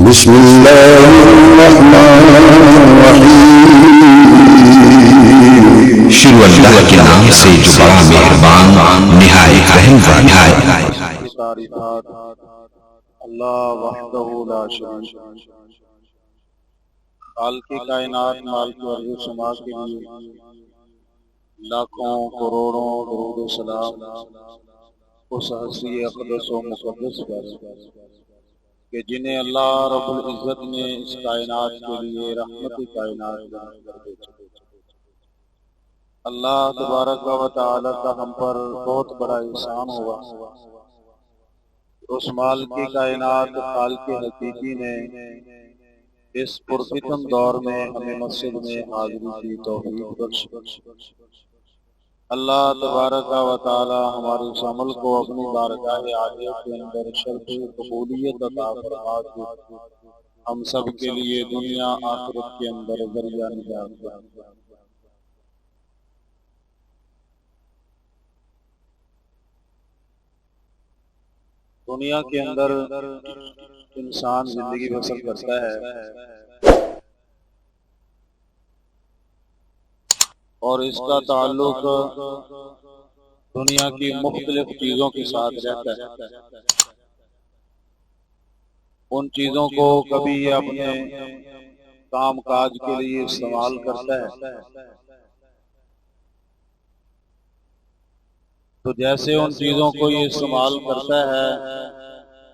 بسم اللہ الرحمن الرحیم۔ شروع اللہ کے نام سے جو بڑا مہربان نہایت رحم والا ہے۔ اللہ وحدہ لا شریک لہ، خالق کائنات مالک ارض و سما کے لیے لاکھوں کروڑوں درود و سلام اس ہستی اقدس و مقدس پر کہ جنہیں اللہ رب العزت نے اس کائنات کے لیے رحمت کائنات بنا کر بھیجا۔ اللہ تبارک و تعالی کا ہم پر بہت بڑا احسان ہوا، اس مال کی کائنات خالق حقیقی نے اس پرفتن دور میں ہمیں مسجد میں حاضری کی توفیق بخشی۔ اللہ تبارک و تعالی ہمارے اس عمل کو اپنی بارگاہ عالیہ کے اندر شرف قبولیت عطا فرما کے ہم سب کے لیے دنیا آخرت کے اندر ذریعہ نجات بنا۔ دنیا کے اندر انسان زندگی بسر کرتا ہے اور اس کا تعلق دنیا کی مختلف چیزوں کے ساتھ رہتا ہے۔ ان چیزوں کو کبھی یہ اپنے کام کاج کے لیے استعمال کرتا ہے، تو جیسے ان چیزوں کو یہ استعمال کرتا ہے،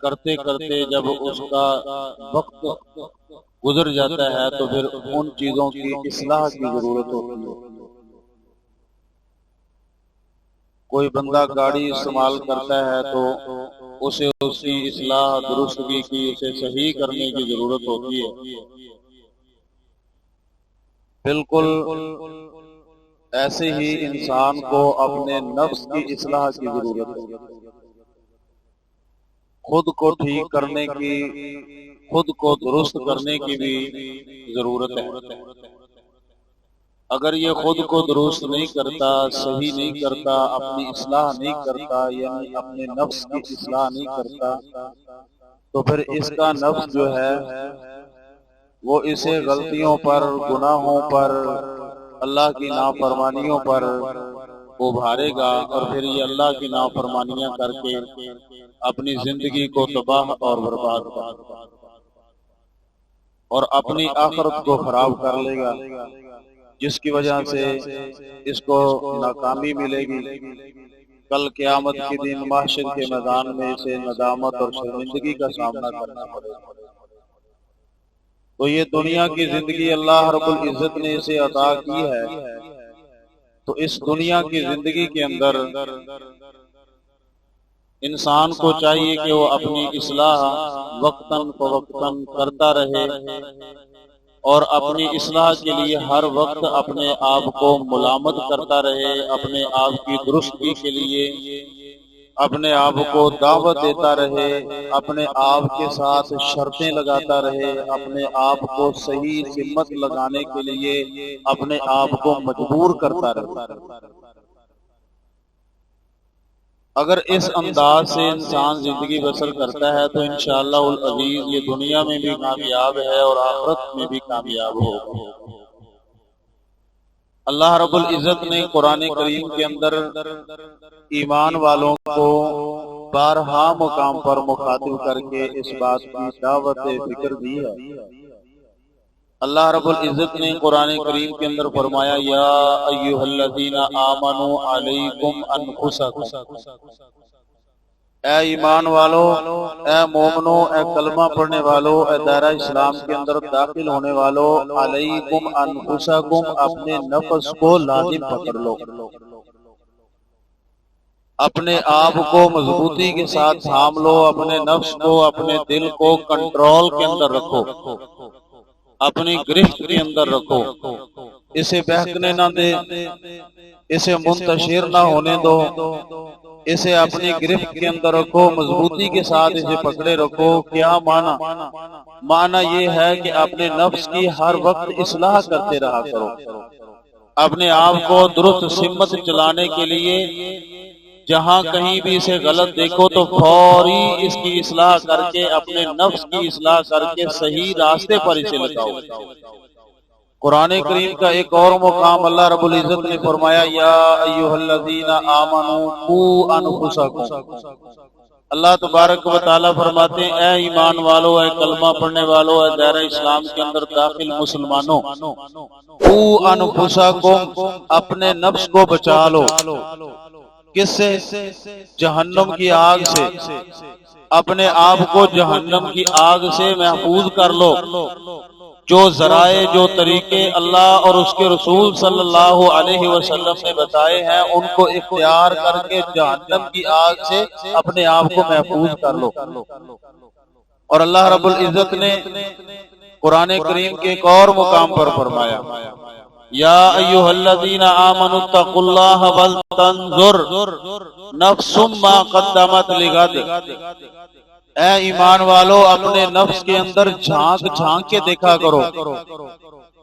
کرتے کرتے جب اس کا وقت گزر جاتا ہے تو پھر ان چیزوں کی اصلاح کی ضرورت ہوتی ہے۔ کوئی بندہ گاڑی استعمال کرتا ہے تو اسے اس کی اصلاح درستگی کی، اسے صحیح کرنے کی ضرورت ہوتی ہے۔ بالکل ایسے ہی انسان کو اپنے نفس کی اصلاح کی ضرورت ہے، خود کو ٹھیک کرنے کی، خود کو درست کرنے کی بھی ضرورت ہے۔ اگر یہ خود کو درست نہیں کرتا، صحیح نہیں کرتا، اپنی اصلاح نہیں کرتا، یعنی اپنے نفس کی اصلاح نہیں کرتا، تو پھر اس کا نفس جو ہے وہ اسے غلطیوں پر، گناہوں پر، اللہ کی نافرمانیوں پر ابھارے گا، اور پھر یہ اللہ کی نافرمانیاں کر کے اپنی زندگی کو تباہ اور برباد کر اور اپنی آخرت کو خراب کر لے گا، جس کی وجہ سے اس کو ناکامی ملے گی۔ کل قیامت کے دن محشر کے میدان میں اسے ندامت اور شرمندگی کا سامنا کرنا پڑے گا۔ تو یہ دنیا کی زندگی اللہ رب العزت نے اسے عطا کی ہے، تو اس دنیا کی زندگی کے اندر انسان کو چاہیے کہ وہ اپنی اصلاح وقتاً فوقتاً کرتا رہے، اور اپنی اصلاح کے لیے ہر وقت اپنے آپ کو ملامت کرتا رہے، اپنے آپ کی درستگی کے لیے اپنے آپ کو دعوت دیتا رہے، اپنے آپ کے ساتھ شرطیں لگاتا رہے، اپنے آپ کو صحیح ذمت لگانے کے لیے اپنے آپ کو مجبور کرتا رہے۔ اگر اس انداز سے انسان زندگی بسر کرتا ہے تو انشاءاللہ العزیز یہ دنیا میں بھی کامیاب ہے اور آخرت میں بھی کامیاب ہوگا۔ اللہ رب العزت نے قرآن کریم کے اندر ایمان والوں کو بارہا مقام پر مخاطب کر کے اس بات کی دعوت فکر دی ہے۔ اللہ رب العزت نے قرآن کریم کے اندر فرمایا، یا ایھا الذین آمنوا علیکم انفسکم، اے ایمان والو، اے مومنو، اے کلمہ پڑھنے والو، اے دائرہ اسلام کے اندر داخل ہونے والو، علیکم انفسکم، اپنے نفس کو لازم پکڑ لو، اپنے آپ کو مضبوطی کے ساتھ تھام لو، اپنے نفس کو، اپنے دل کو کنٹرول کے اندر رکھو، اپنی گرفت کے اندر رکھو، اسے بہکنے نہ دے، اسے منتشر نہ ہونے دو، اسے اپنی گرفت کے اندر رکھو، مضبوطی کے ساتھ اسے پکڑے رکھو۔ کیا معنی یہ ہے کہ اپنے نفس کی ہر وقت اصلاح کرتے رہا کرو، اپنے آپ کو درست سمت چلانے کے لیے جہاں کہیں بھی اسے غلط دیکھو تو فوری اس کی اصلاح کر کے اپنے نفس کی اصلاح کر کے صحیح راستے پر اسے لگاؤ۔ قرآن کریم کا ایک اور مقام اللہ رب العزت نے فرمایا یا ایھا الذین آمنوا قوا انفسکم۔ اللہ تبارک و تعالیٰ فرماتے ہیں اے ایمان والو، اے کلمہ پڑھنے والو، اے دائرہ اسلام کے اندر داخل مسلمانوں، قوا انفسکم، اپنے نفس کو بچا لو۔ کس سے؟ جہنم کی آگ سے۔ اپنے آپ کو جہنم کی آگ سے محفوظ کر لو۔ جو ذرائع، جو طریقے اللہ اور اس کے رسول صلی اللہ علیہ وسلم نے بتائے ہیں ان کو اختیار کر کے جہنم کی آگ سے اپنے آپ کو محفوظ کر لو۔ اور اللہ رب العزت نے قرآن کریم کے ایک اور مقام پر فرمایا یا ایھا الذین آمنوا اتقوا اللہ ولتنظر نفس ما قدمت لغد۔ اے ایمان والو، اپنے نفس کے اندر جھانک جھانک کے دیکھا کرو،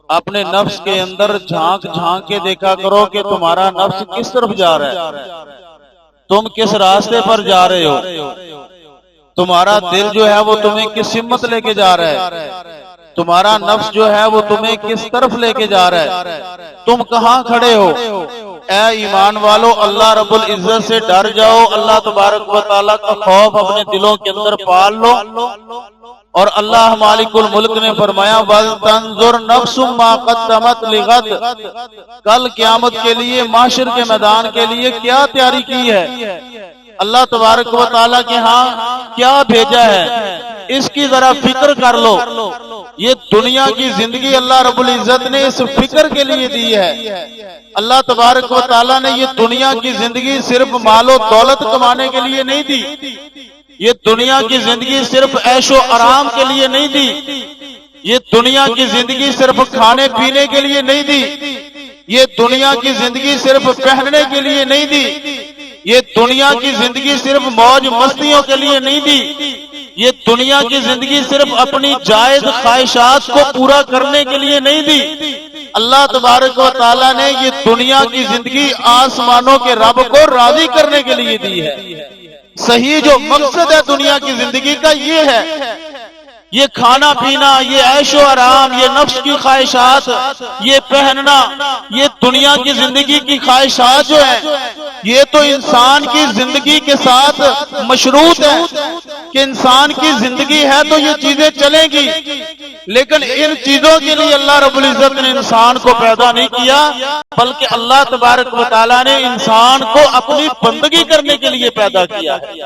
اپنے نفس کے اندر جھانک جھانک کے دیکھا کرو کہ تمہارا نفس کس طرف جا رہا ہے، تم کس راستے پر جا رہے ہو، تمہارا دل جو ہے وہ تمہیں کس سمت لے کے جا رہا ہے، تمہارا نفس جو ہے وہ تمہیں کس طرف لے کے جا رہا ہے، تم کہاں کھڑے ہو۔ اے ایمان والو، اللہ رب العزت سے ڈر جاؤ، اللہ تبارک و تعالیٰ کا خوف اپنے دلوں کے اندر پال لو۔ اور اللہ مالک الملک نے فرمایا وَلْتَنظُرْ نَفْسٌ مَا قَدَّمَتْ لِغَدٍ، کل قیامت کے لیے، محشر کے میدان کے لیے کیا تیاری کی ہے، اللہ تبارک و تعالیٰ کے ہاں کیا بھیجا ہے، اس کی ذرا فکر کر لو۔ یہ دنیا کی زندگی اللہ رب العزت نے اس فکر کے لیے دی ہے۔ اللہ تبارک و تعالیٰ نے یہ دنیا کی زندگی صرف مال و دولت کمانے کے لیے نہیں دی، یہ دنیا کی زندگی صرف عیش و آرام کے لیے نہیں دی، یہ دنیا کی زندگی صرف کھانے پینے کے لیے نہیں دی، یہ دنیا کی زندگی صرف پہننے کے لیے نہیں دی، یہ دنیا کی زندگی صرف موج مستیوں کے لیے نہیں دی، یہ دنیا کی زندگی صرف اپنی جائز خواہشات کو پورا کرنے کے لیے نہیں دی۔ اللہ تبارک و تعالیٰ نے یہ دنیا کی زندگی آسمانوں کے رب کو راضی کرنے کے لیے دی ہے۔ صحیح جو مقصد ہے دنیا کی زندگی کا یہ ہے، یہ کھانا پینا، یہ عیش و آرام، یہ نفس کی خواہشات، یہ پہننا، یہ دنیا کی زندگی کی خواہشات جو ہیں یہ تو انسان کی زندگی کے ساتھ مشروط ہے کہ انسان کی زندگی ہے تو یہ چیزیں چلیں گی، لیکن ان چیزوں کے لیے اللہ رب العزت نے انسان کو پیدا نہیں کیا، بلکہ اللہ تبارک و تعالیٰ نے انسان کو اپنی بندگی کرنے کے لیے پیدا کیا ہے۔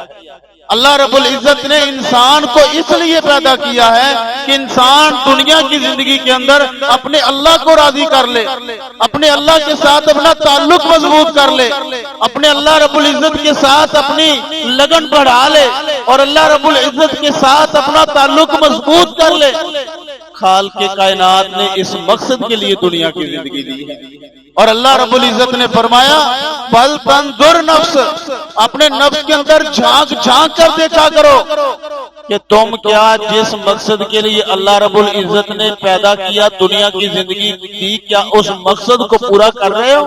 اللہ رب العزت نے انسان کو اس لیے پیدا کیا ہے کہ انسان دنیا کی زندگی کے اندر اپنے اللہ کو راضی کر لے، اپنے اللہ کے ساتھ اپنا تعلق مضبوط کر لے، اپنے اللہ رب العزت کے ساتھ اپنی لگن بڑھا لے اور اللہ رب العزت کے ساتھ اپنا تعلق مضبوط کر لے۔ خالق کائنات نے اس مقصد کے لیے دنیا کی زندگی دی ہے، اور اللہ رب العزت نے فرمایا فَلْتَنظُرْ نَفْسٌ، اپنے نفس کے اندر جھانک جھانک کر دیکھا کرو کہ تم کیا جس مقصد کے لیے اللہ رب العزت نے پیدا کیا، دنیا کی زندگی دی، کیا اس مقصد کو پورا کر رہے ہو؟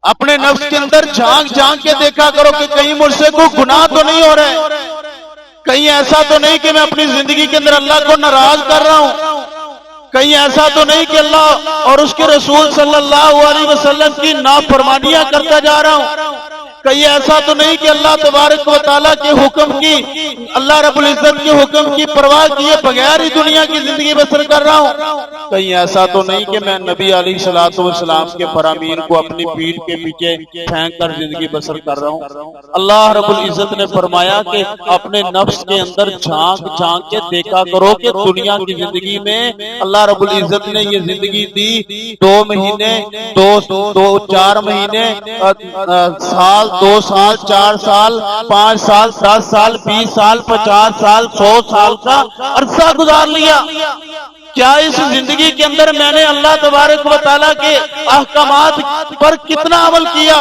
اپنے نفس کے اندر جھانک جھانک کے دیکھا کرو کہ کہیں مجھ سے کوئی گناہ تو نہیں ہو رہے، کہیں ایسا تو نہیں کہ میں اپنی زندگی کے اندر اللہ کو ناراض کر رہا ہوں، کہیں ایسا تو نہیں کہ اللہ اور اس کے رسول صلی اللہ علیہ وسلم کی نافرمانیاں کرتا جا رہا ہوں، کہیں ایسا تو نہیں کہ اللہ تبارک و تعالیٰ کے حکم کی، اللہ رب العزت کے حکم کی پرواہ کیے بغیر ہی دنیا کی زندگی بسر کر رہا ہوں، کہیں ایسا تو نہیں کہ میں نبی علیہ الصلوۃ والسلام کے فرامین کو اپنی پیٹھ کے پیچھے پھینک کر زندگی بسر کر رہا ہوں۔ اللہ رب العزت نے فرمایا کہ اپنے نفس کے اندر جھانک جھانک کے دیکھا کرو کہ دنیا کی زندگی میں اللہ رب العزت نے یہ زندگی دی 2 مہینے 4 مہینے سال 2 سال 4 سال 5 سال 10 سال 20 سال 50 سال 100 سال کا عرصہ گزار لیا، کیا اس زندگی کے اندر میں نے اللہ تبارک و تعالیٰ کے احکامات پر کتنا عمل کیا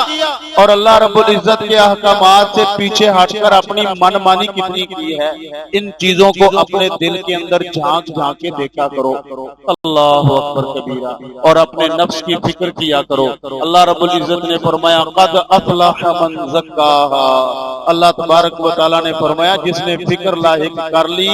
اور اللہ رب العزت کے احکامات سے پیچھے ہٹ کر اپنی من مانی کتنی کی ہے؟ ان چیزوں کو اپنے دل کے اندر جھانک جھانک کے دیکھا کرو۔ اللہ اکبر کبیرہ۔ اور اپنے نفس کی فکر کیا کرو۔ اللہ رب العزت نے فرمایا قد افلح من زکاہا، اللہ تبارک و تعالیٰ نے فرمایا جس نے فکر لاحق کر لی،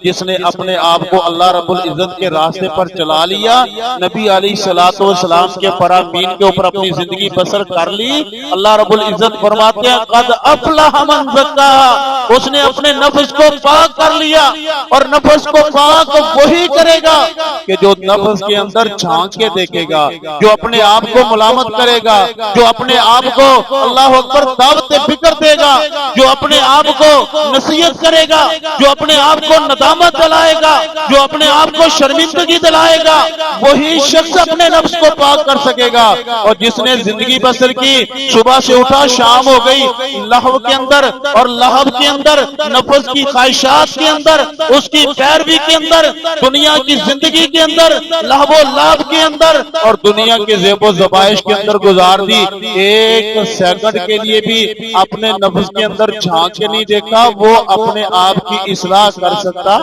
جس نے اپنے آپ کو اللہ رب العزت کے راستے پر چلا لیا، نبی علیہ الصلوۃ والسلام کے فرامین کے اوپر اپنی زندگی بسر کر لی، اللہ رب العزت فرماتے ہیں قد افلح من زکاہا، اس نے اپنے نفس کو پاک کر لیا۔ اور نفس کو پاک وہی کرے گا کہ جو نفس کے اندر جھانک کے دیکھے گا، جو اپنے آپ کو ملامت کرے گا، جو اپنے آپ کو اللہ اکبر دعوت فکر دے گا، جو اپنے آپ کو نصیحت کرے گا، جو اپنے آپ کو ندامت دلائے گا، جو اپنے آپ کو شرمندگی دلائے گا، وہی شخص اپنے نفس کو پاک کر سکے گا۔ اور جس نے زندگی بسر کی، صبح سے اٹھا شام ہو گئی، لہو کے اندر اور لہب کے اندر، نفس کی خواہشات کے اندر، اس کی پیروی کے اندر، دنیا کی زندگی کے اندر، لہو و لعب کے اندر اور دنیا کے زیب و زبائش کے اندر گزار دی، ایک سیکنڈ کے لیے بھی اپنے نفس کے اندر جھانک کے نہیں دیکھا، وہ اپنے آپ کی اصلاح کر سکتا؟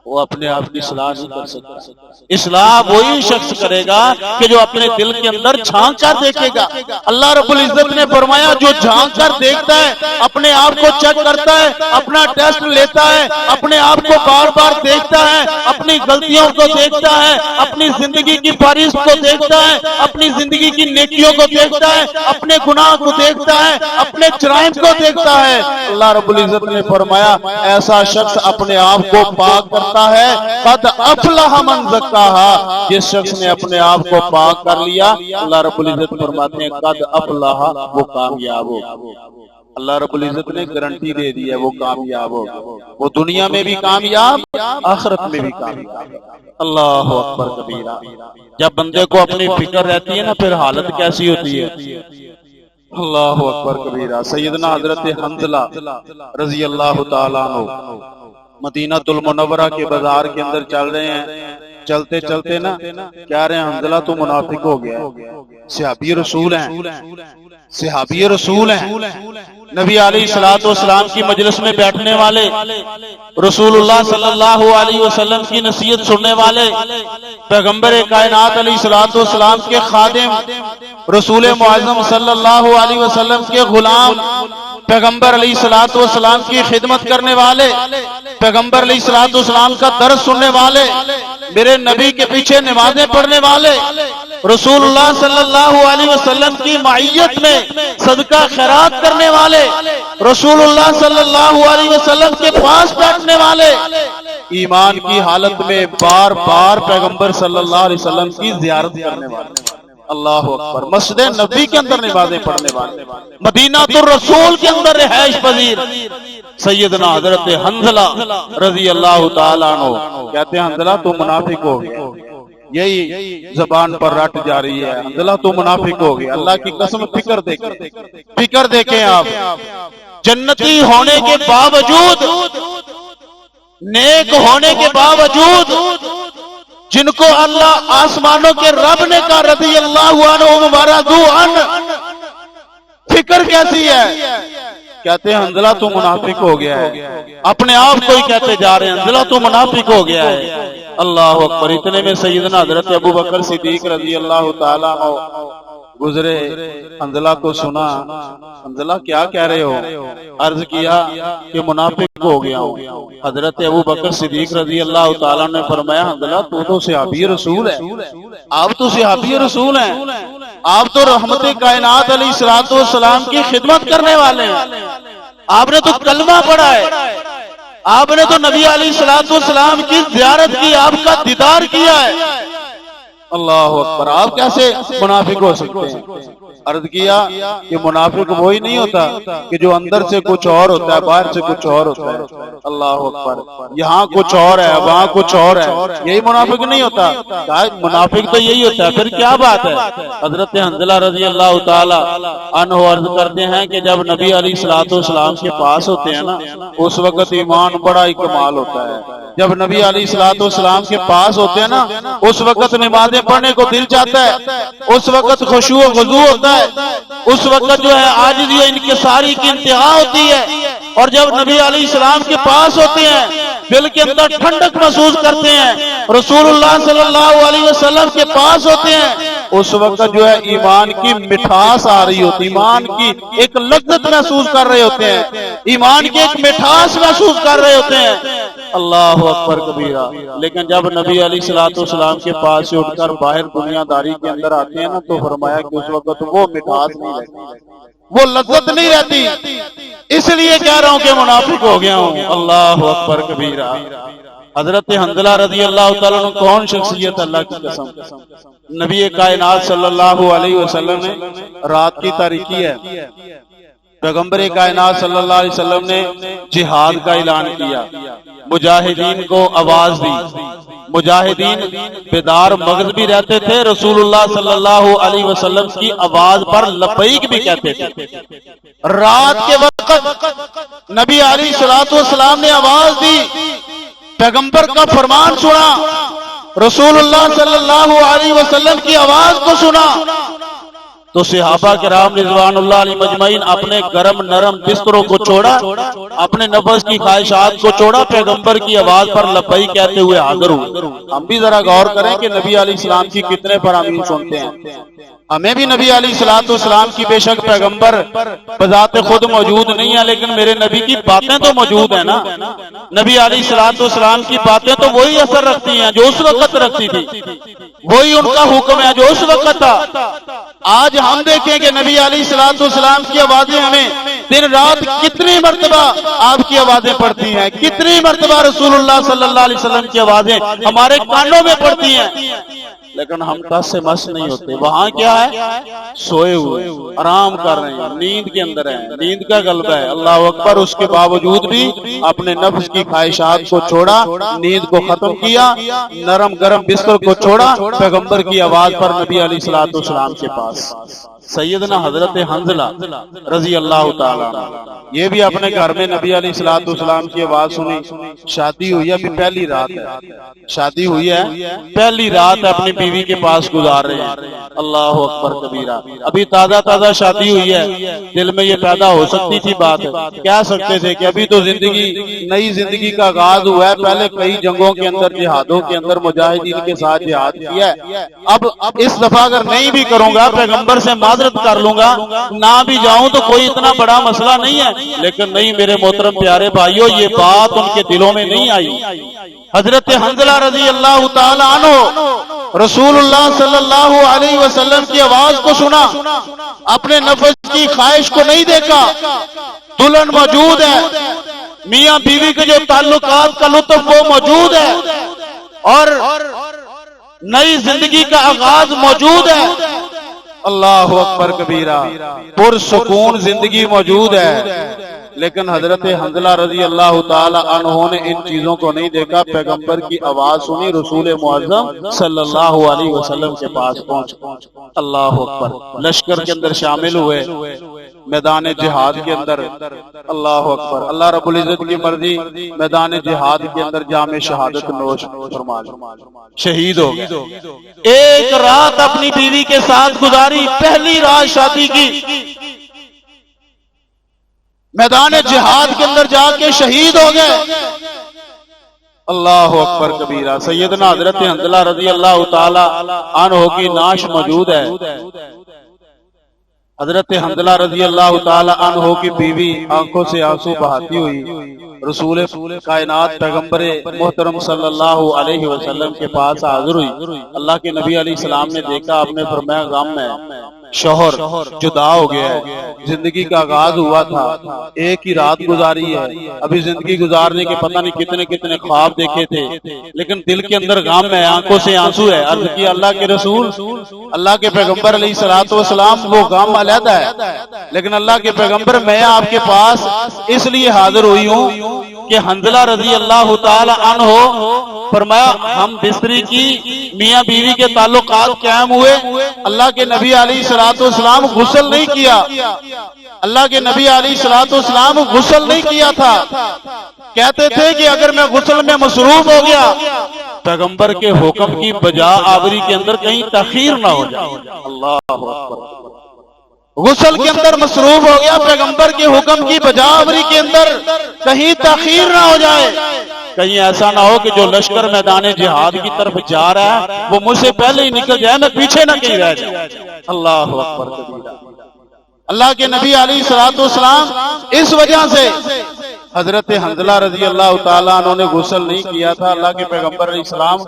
وہ اپنے آپ کی اصلاح نہیں کر سکتا۔ اصلاح وہی شخص کرے گا کہ جو اپنے دل کے اندر جھانک کر دیکھے گا۔ اللہ رب العزت نے فرمایا جو جھانک کر دیکھتا ہے، اپنے آپ کو چیک کرتا ہے، اپنا ٹیسٹ لیتا ہے، اپنے آپ کو بار بار دیکھتا ہے، اپنی غلطیوں کو دیکھتا ہے، اپنی زندگی کی فہرست کو دیکھتا ہے، اپنی زندگی کی نیکیوں کو دیکھتا ہے، اپنے گناہ کو دیکھتا ہے، اپنے جرائم کو دیکھتا ہے، اللہ رب العزت نے فرمایا ایسا شخص اپنے آپ کو پاک کرتا ہے۔ قد افلح من زکاہا، جس شخص نے اپنے آپ کو پاک کر لیا، اللہ رب العزت فرماتے ہیں قد افلح، وہ کامیاب ہو۔ اللہ رب العزت نے گارنٹی دے دی ہے وہ کامیاب ہو، وہ دنیا میں بھی کامیاب، آخرت میں بھی کامیاب۔ اللہ اکبر کبیرہ۔ جب بندے کو اپنی فکر رہتی ہے نا، پھر حالت کیسی ہوتی ہے؟ اللہ اکبر کبیرہ۔ سیدنا حضرت حنظلہ رضی اللہ تعالیٰ عنہ مدینہ المنورہ کے بازار کے اندر چل رہے ہیں، چلتے چلتے نا کہہ رہے ہیں حنظلہ تو منافق ہو گیا ہے، صحابی رسول ہیں، صحابی رسول ہیں، نبی علیہ الصلوۃ والسلام کی مجلس میں بیٹھنے والے، رسول اللہ صلی اللہ علیہ وسلم کی نصیحت سننے والے، پیغمبر کائنات علیہ الصلوۃ والسلام کے خادم، رسول معظم صلی اللہ علیہ وسلم کے غلام، پیغمبر علیہ الصلوۃ والسلام کی خدمت کرنے والے، پیغمبر علیہ الصلوۃ والسلام کا درس سننے والے، میرے نبی کے پیچھے نمازیں پڑھنے والے، رسول اللہ صلی اللہ علیہ وسلم کی معیت میں صدقہ خیرات کرنے والے، رسول اللہ صلی اللہ علیہ وسلم کے پاس بیٹھنے والے، ایمان کی حالت میں بار بار پیغمبر صلی اللہ علیہ وسلم کی زیارت کرنے والے، اللہ اکبر، مسجد نبی کے اندر نمازیں پڑھنے والے، مدینہ الرسول کے اندر رہائش پذیر سیدنا حضرت حنظلہ رضی اللہ تعالیٰ عنہ کہتے ہیں حنظلہ تو منافق ہو گیا، یہی زبان پر رٹ جا رہی ہے، حنظلہ تو منافق ہو گیا۔ اللہ کی قسم فکر دیکھیں آپ، جنتی ہونے کے باوجود، نیک ہونے کے باوجود، جن کو اللہ آسمانوں کے رب نے کہا رضی اللہ عنہ ورضوا عنہ، فکر کیسی ہے؟ کہتے ہیں حنظلہ تو منافق ہو گیا ہے، اپنے آپ کو ہی کہتے جا رہے ہیں حنظلہ تو منافق ہو گیا ہے۔ اللہ اکبر۔ اتنے میں سیدنا حضرت ابو بکر صدیق رضی اللہ تعالیٰ عنہ گزرے، حنظلہ کو سنا، حنظلہ کیا کہہ رہے ہو؟ عرض کیا کہ منافق ہو گیا ہوں۔ حضرت ابو بکر صدیق رضی اللہ تعالیٰ نے فرمایا حنظلہ تو صحابی رسول ہے، آپ تو صحابی رسول ہیں، آپ تو رحمت کائنات علیہ الصلوۃ والسلام کی خدمت کرنے والے ہیں، آپ نے تو کلمہ پڑھا ہے، آپ نے تو نبی علیہ الصلوۃ والسلام کی زیارت کی، آپ کا دیدار کیا ہے، اللہ اکبر، آپ کیسے منافق ہو سکتے ہیں؟ عرض کیا کہ منافق وہی نہیں ہوتا کہ جو اندر سے کچھ اور ہوتا ہے باہر سے کچھ اور ہوتا ہے، اللہ اکبر، یہاں کچھ اور ہے وہاں کچھ اور ہے، یہی منافق نہیں ہوتا، منافق تو یہی ہوتا ہے۔ پھر کیا بات ہے؟ حضرت حنظلہ رضی اللہ تعالی عنہ عرض کرتے ہیں کہ جب نبی علیہ الصلوۃ والسلام کے پاس ہوتے ہیں نا، اس وقت ایمان بڑا ہی کمال ہوتا ہے، جب نبی علیہ الصلوۃ والسلام کے پاس ہوتے ہیں نا اس وقت نمازیں پڑھنے کو دل چاہتا ہے، اس وقت خشوع و خضوع ہوتا ہے، اس وقت جو ہے عاجزی و انکساری کی انتہا ہوتی ہے۔ اور جب نبی علیہ السلام کے پاس ہوتے ہیں دل کے اندر ٹھنڈک محسوس کرتے ہیں، رسول اللہ صلی اللہ علیہ وسلم کے پاس ہوتے ہیں، اس وقت جو ہے ایمان کی مٹھاس آ رہی ہوتی، ایمان کی ایک لذت محسوس کر رہے ہوتے ہیں، ایمان کی ایک مٹھاس محسوس کر رہے ہوتے ہیں۔ اللہ اکبر کبیرہ۔ لیکن جب نبی علیہ الصلوۃ والسلام کے پاس سے اٹھ کر باہر دنیا داری کے اندر آتے ہیں نا تو فرمایا کہ اس وقت وہ مٹھاس نہیں رہتی، وہ لذت نہیں رہتی۔ اس لیے کہہ رہا ہوں کہ منافق ہو گیا ہوں۔ اللہ اکبر کبیرہ۔ حضرت حنظلہ رضی اللہ تعالیٰ عنہ کون شخصیت، اللہ کی قسم، نبی کائنات صلی اللہ علیہ وسلم نے رات کی تاریکی ہے، پیغمبر کائنات صلی اللہ علیہ وسلم نے جہاد کا اعلان کیا، مجاہدین کو آواز دی، مجاہدین بیدار مغز بھی رہتے تھے، رسول اللہ صلی اللہ علیہ وسلم کی آواز پر لبیک بھی کہتے تھے۔ رات کے وقت نبی علیہ الصلوۃ والسلام نے آواز دی، پیغمبر کا فرمان سنا، رسول اللہ صلی اللہ علیہ وسلم کی آواز کو سنا تو صحابہ کرام رضوان اللہ علیہ مجمعین اپنے گرم نرم بستروں کو چھوڑا، اپنے نفس کی خواہشات کو چھوڑا، پیغمبر کی آواز پر لبیک کہتے ہوئے حاضر ہوئے۔ ہم بھی ذرا غور کریں کہ نبی علیہ السلام کی کتنے فرامین سنتے ہیں۔ ہمیں بھی نبی علیہ الصلوۃ والسلام کی بے شک پیغمبر بذات خود موجود نہیں ہے لیکن میرے نبی کی باتیں تو موجود ہیں نا۔ نبی علیہ الصلوۃ والسلام کی باتیں تو وہی اثر رکھتی ہیں جو اس وقت رکھتی تھی، وہی ان کا حکم ہے جو اس وقت تھا۔ آج ہم دیکھیں کہ نبی علیہ الصلوۃ والسلام کی آوازیں ہمیں دن رات کتنی مرتبہ آپ کی آوازیں پڑتی ہیں، کتنی مرتبہ رسول اللہ صلی اللہ علیہ وسلم کی آوازیں ہمارے کانوں میں پڑتی ہیں، لیکن ہم ٹس سے مس نہیں ہوتے۔ وہاں کیا ہے؟ سوئے ہوئے، آرام کر رہے ہیں، نیند کے اندر ہیں، نیند کا غلبہ ہے۔ اللہ اکبر۔ اس کے باوجود بھی اپنے نفس کی خواہشات کو چھوڑا، نیند کو ختم کیا، نرم گرم بستر کو چھوڑا، پیغمبر کی آواز پر نبی علیہ الصلوۃ والسلام کے پاس۔ سیدنا حضرت حنظلہ رضی اللہ تعالیٰ عنہ یہ بھی اپنے گھر میں نبی علیہ الصلوۃ والسلام کی آواز سنی۔ شادی ہوئی ہے، ابھی پہلی رات ہے، شادی ہوئی ہے، پہلی رات اپنی بیوی کے پاس گزار رہے ہیں۔ اللہ اکبر کبیرہ۔ ابھی تازہ تازہ شادی ہوئی ہے، دل میں یہ پیدا ہو سکتی تھی بات، کہہ سکتے تھے کہ ابھی تو زندگی، نئی زندگی کا آغاز ہوا ہے، پہلے کئی جنگوں کے اندر، جہادوں کے اندر مجاہدین کے ساتھ جہاد کیا ہے، اب اس دفعہ اگر نہیں بھی کروں گا پیغمبر سے معذرت کر لوں گا، نہ بھی جاؤں تو کوئی اتنا بڑا مسئلہ نہیں ہے۔ لیکن نہیں میرے محترم پیارے بھائیوں، یہ بات ان کے دلوں میں نہیں آئی۔ حضرت حنظلہ رضی اللہ تعالی عنہ رسول اللہ صلی اللہ علیہ وسلم کی آواز کو سنا، اپنے نفس کی خواہش کو نہیں دیکھا، دلہن موجود ہے، میاں بیوی کے جو تعلقات کا لطف وہ موجود ہے، اور نئی زندگی کا آغاز موجود ہے۔ اللہ اکبر کبیرہ۔ پرسکون زندگی موجود ہے، لیکن حضرت حنظلہ رضی اللہ تعالی عنہ نے ان چیزوں کو نہیں دیکھا، پیغمبر کی آواز سنی، رسول معظم صلی اللہ علیہ وسلم کے پاس پہنچ۔ اللہ اکبر۔ لشکر کے اندر شامل ہوئے، میدان جہاد کے اندر، اللہ اکبر، اللہ رب العزت کی مرضی، میدان جہاد کے اندر جام شہادت نوش فرما لی، شہید ہو گئے۔ ایک رات اپنی بیوی کے ساتھ گزاری، پہلی رات شادی کی، میدان جہاد کے اندر جا کے شہید ہو گئے۔ اللہ اکبر کبیرہ۔ سیدنا حضرت حنظلہ رضی اللہ تعالی عنہ کی نعش موجود ہے۔ حضرت حنظلہ رضی اللہ تعالی عنہ کی بیوی آنکھوں سے آنسو بہاتی ہوئی رسول کائنات پیغمبر محترم صلی اللہ علیہ وسلم کے پاس حاضر ہوئی۔ اللہ کے نبی علیہ السلام نے دیکھا، آپ نے فرمایا غم ہے، شوہر جدا ہو گیا ہے، زندگی کا آغاز ہوا تھا، ایک ہی رات گزاری ہے، ابھی زندگی گزارنے کے پتہ نہیں کتنے کتنے خواب دیکھے تھے، لیکن دل کے اندر غم ہے، آنکھوں سے آنسو ہے۔ عرض کی اللہ کے رسول، اللہ کے پیغمبر علیہ الصلوۃ والسلام، وہ غم علیحدہ ہے، لیکن اللہ کے پیغمبر میں آپ کے پاس اس لیے حاضر ہوئی ہوں کہ حنظلہ رضی اللہ تعالی عنہ، فرمایا ہم بستری کی میاں بیوی کے تعلقات قائم ہوئے، اللہ کے نبی علیہ الصلوۃ والسلام غسل نہیں کیا، اللہ کے نبی علیہ الصلوۃ والسلام غسل نہیں کیا تھا، کہتے تھے کہ اگر میں غسل میں مصروف ہو گیا پیغمبر کے حکم کی بجا آوری کے اندر کہیں تاخیر نہ ہو جائے. اللہ اکبر. غسل کے اندر مصروف ہو گیا پیغمبر کے حکم کی بجا آوری کے اندر کہیں تاخیر نہ ہو جائے. کہیں ایسا نہ ہو کہ جو لشکر میدان جہاد کی طرف جا رہا ہے وہ مجھ سے پہلے ہی نکل جائے، میں پیچھے نہ کہیں رہ جائے. اللہ اکبر کبیرہ. اللہ کے نبی علیہ الصلوۃ والسلام اس وجہ سے حضرت حنظلہ رضی اللہ تعالیٰ عنہ نے غسل نہیں کیا تھا. اللہ کے پیغمبر علیہ السلام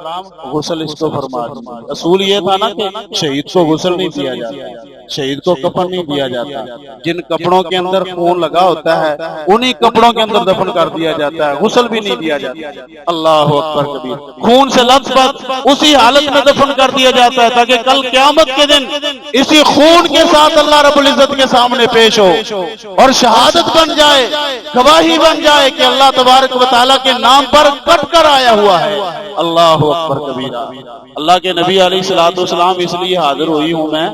غسل اس کو فرما دیا. اصول یہ تھا نا کہ شہید کو غسل نہیں دیا جاتا، شہید کو کفن نہیں دیا جاتا. جن کپڑوں کے اندر خون لگا ہوتا ہے انہی کپڑوں کے اندر دفن کر دیا جاتا ہے، غسل بھی نہیں دیا جاتا. اللہ اکبر کبیر. خون سے لت پت اسی حالت میں دفن کر دیا جاتا ہے تاکہ کل قیامت کے دن اسی خون کے ساتھ اللہ رب العزت کے سامنے پیش ہو اور شہادت بن جائے، گواہی بن جائے کہ اللہ تبارک و تعالیٰ کے نام پر کٹ کر آیا ہوا ہے. اللہ اکبر کبیرہ. اللہ کے نبی علیہ الصلوۃ والسلام اس لیے حاضر ہوئی ہوں میں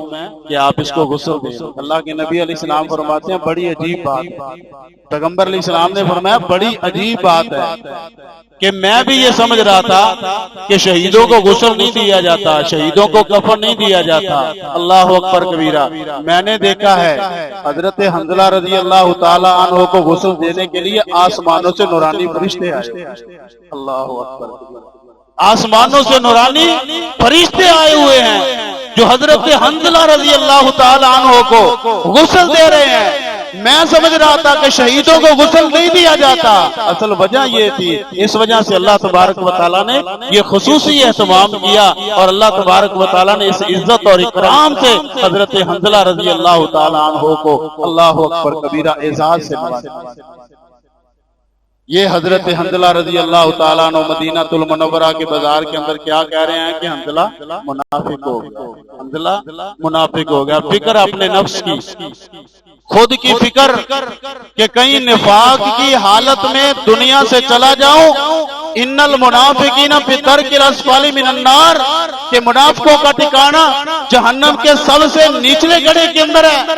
کہ آپ اس کو غسل دیں. اللہ کے نبی علیہ السلام فرماتے ہیں بڑی عجیب بات. پیغمبر علیہ السلام نے فرمایا بڑی عجیب بات ہے کہ میں بھی یہ سمجھ رہا تھا کہ شہیدوں کو غسل نہیں دیا جاتا، شہیدوں کو کفن نہیں دیا جاتا. اللہ اکبر کبیرہ. میں نے دیکھا ہے حضرت حنظلہ رضی اللہ تعالی عنہ کو غسل دینے کے لیے آسمانوں سے نورانی فرشتے آئے. اللہ اکبر. آسمانوں سے نورانی فرشتے آئے ہوئے ہیں جو حضرت حنظلہ رضی اللہ تعالی عنہ کو غسل دے رہے ہیں. میں سمجھ رہا تھا کہ شہیدوں کو غسل نہیں دیا جاتا. اصل وجہ یہ تھی، اس وجہ سے اللہ تبارک و تعالیٰ نے یہ خصوصی اہتمام کیا اور اللہ تبارک و تعالیٰ نے اس عزت اور اکرام سے حضرت حنظلہ رضی اللہ تعالی عنہ کو اللہ اکبر کبیرہ اعزاز سے نوازا. یہ حضرت حنظلہ رضی اللہ تعالیٰ عنہ مدینہ المنورہ کے بازار کے اندر کیا کہہ رہے ہیں کہ حنظلہ منافق ہو گیا، حنظلہ منافق ہو گیا. فکر اپنے نفس کی، خود کی فکر کہ کہیں نفاق کی حالت میں دنیا سے چلا جاؤں. ان المنافقین فی الدرک الاسفل من النار، کہ منافقوں کا ٹھکانہ جہنم کے سب سے نچلے گڑھے کے اندر ہے.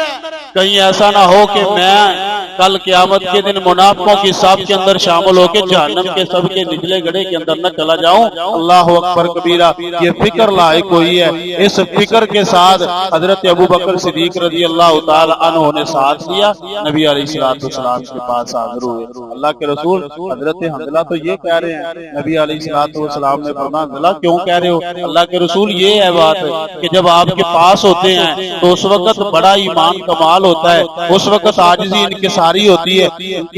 کہیں ایسا نہ ہو کہ میں کل قیامت کے دن منافقوں کی صف کے اندر شامل ہو کے جہنم کے سب کے نچلے گڑھے کے اندر نہ چلا جاؤں. اللہ اکبر کبیرہ. یہ فکر لائق ہوئی ہے. اس فکر کے ساتھ حضرت ابوبکر صدیق رضی اللہ تعالی عنہ نے ساتھ لیا، نبی علیہ الصلوۃ والسلام کے پاس حاضر ہوئے. اللہ کے رسول حضرت حنظلہ تو یہ کہہ رہے ہیں. نبی علیہ الصلوۃ والسلام نے فرمایا حنظلہ کیوں کہہ رہے ہو؟ اللہ کے رسول یہ ہے بات کہ جب آپ کے پاس ہوتے ہیں تو اس وقت بڑا ایمان کمال ہوتا ہے، اس وقت عاجزی انکساری ہوتی ہے،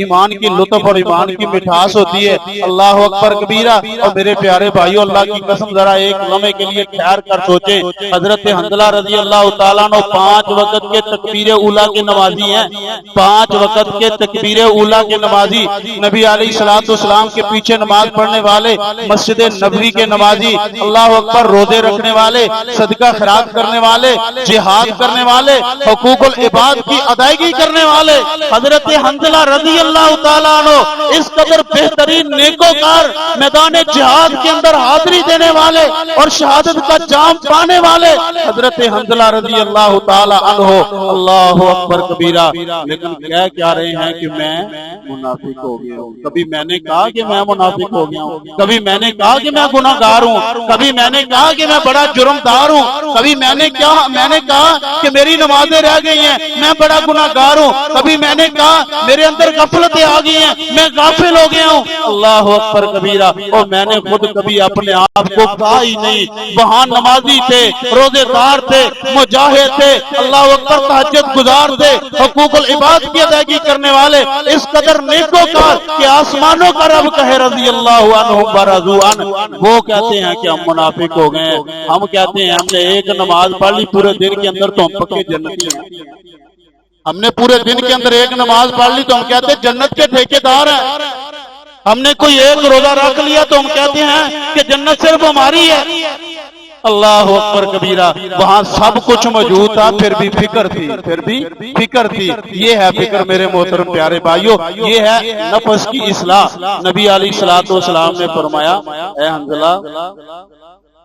ایمان کی لطف اور ایمان کی مٹھاس ہوتی ہے. اللہ اکبر کبیرہ. اور میرے پیارے بھائیو اللہ کی قسم ذرا ایک لمحے کے لیے ٹھہر کر سوچیں. حضرت حنظلہ رضی اللہ تعالیٰ عنہ 5 وقت کے تکبیر اولیٰ کے نمازی ہیں، 5 وقت کے تکبیر اولیٰ کے نمازی، نبی علیہ الصلوۃ والسلام کے پیچھے نماز پڑھنے والے، مسجد نبوی کے نمازی، اللہ اکبر، روزے رکھنے والے، صدقہ خیرات کرنے والے، جہاد کرنے والے، حقوق العباد کی ادائیگی کرنے والے. حضرت حنظلہ رضی اللہ تعالیٰ عنہ اس قدر بہترین نیکوکار میدان جہاد کے اندر حاضری دینے والے اور شہادت کا جام پانے والے حضرت حنظلہ رضی اللہ تعالیٰ عنہ. اللہ اکبر کبیرہ. لیکن کیا رہے ہیں کہ میں منافق ہو گیا ہوں. کبھی میں نے کہا کہ میں منافق ہو گیا ہوں، کبھی میں نے کہا کہ میں گناہ گار ہوں، کبھی میں نے کہا کہ میں بڑا جرم دار ہوں، کبھی میں نے کہا کہ میری نمازیں رہ گئی ہیں، میں بڑا گناہ گار ہوں، کبھی میں نے کہا میرے اندر غفلتیں آ گئی ہیں، میں غافل ہو گیا ہوں. اللہ اکبر کبیرہ. اور میں نے خود کبھی اپنے آپ کو کہا ہی نہیں. وہاں نمازی تھے، روزے دار تھے، مجاہد تھے، اللہ اکبر، تہجد گزار تھے، حقوق العباد کی ادائیگی کرنے والے، اس قدر نیکوکار کہ آسمانوں کا رب کہے رضی اللہ عنہم ورضوا عنہ. وہ کہتے ہیں کہ ہم منافق ہو گئے ہیں. ہم کہتے ہیں ہم نے ایک نماز پڑھ لی پورے دن کے اندر تو ہم پکے جنتی ہیں. ہم نے پورے دن کے اندر ایک نماز پڑھ لی تو ہم کہتے ہیں جنت کے ٹھیکیدار ہیں. ہم نے کوئی ایک روزہ رکھ لیا تو ہم کہتے ہیں کہ جنت صرف ہماری ہے. اللہ اکبر کبیرہ. وہاں سب کچھ موجود تھا، پھر بھی فکر تھی. یہ ہے فکر میرے محترم پیارے بھائیوں، یہ ہے نفس کی اصلاح. نبی علیہ الصلوۃ والسلام نے فرمایا اے حنظلہ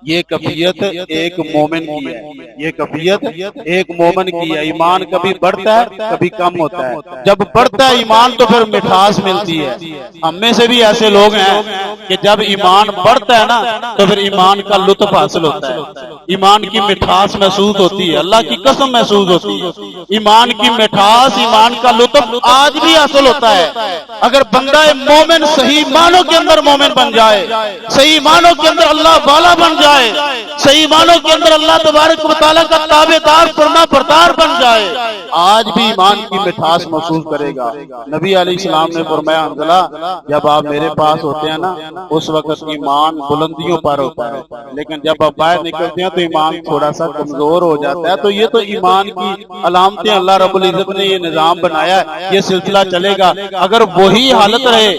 یہ کیفیت ایک مومن کی ہے، یہ کیفیت ایک مومن کی ہے۔ ایمان کبھی بڑھتا ہے کبھی کم ہوتا ہے، جب بڑھتا ہے ایمان تو پھر مٹھاس ملتی ہے۔ ہم میں سے بھی ایسے لوگ ہیں کہ جب ایمان بڑھتا ہے نا تو پھر ایمان کا لطف حاصل ہوتا ہے، ایمان کی مٹھاس محسوس ہوتی ہے، اللہ کی قسم محسوس ہوتی ہے۔ ایمان کی مٹھاس، ایمان کا لطف آج بھی حاصل ہوتا ہے اگر بندہ مومن صحیح معنوں کے اندر مومن بن جائے، صحیح معنوں کے اندر اللہ والا بن جائے، صحیح معنوں کے اندر اللہ تبارک و تعالیٰ کا تابعدار فرما بردار بن جائے، آج بھی ایمان کی مٹھاس محسوس کرے گا۔ نبی علیہ السلام نے فرمایا حنظلہ جب آپ میرے پاس ہوتے ہیں نا اس وقت ایمان بلندیوں پر ہوتا ہے، لیکن جب آپ باہر نکلتے ہیں تو ایمان تھوڑا سا کمزور ہو جاتا ہے۔ تو یہ تو ایمان کی علامتیں اللہ رب العزت نے یہ نظام بنایا ہے، یہ سلسلہ چلے گا۔ اگر وہی حالت رہے،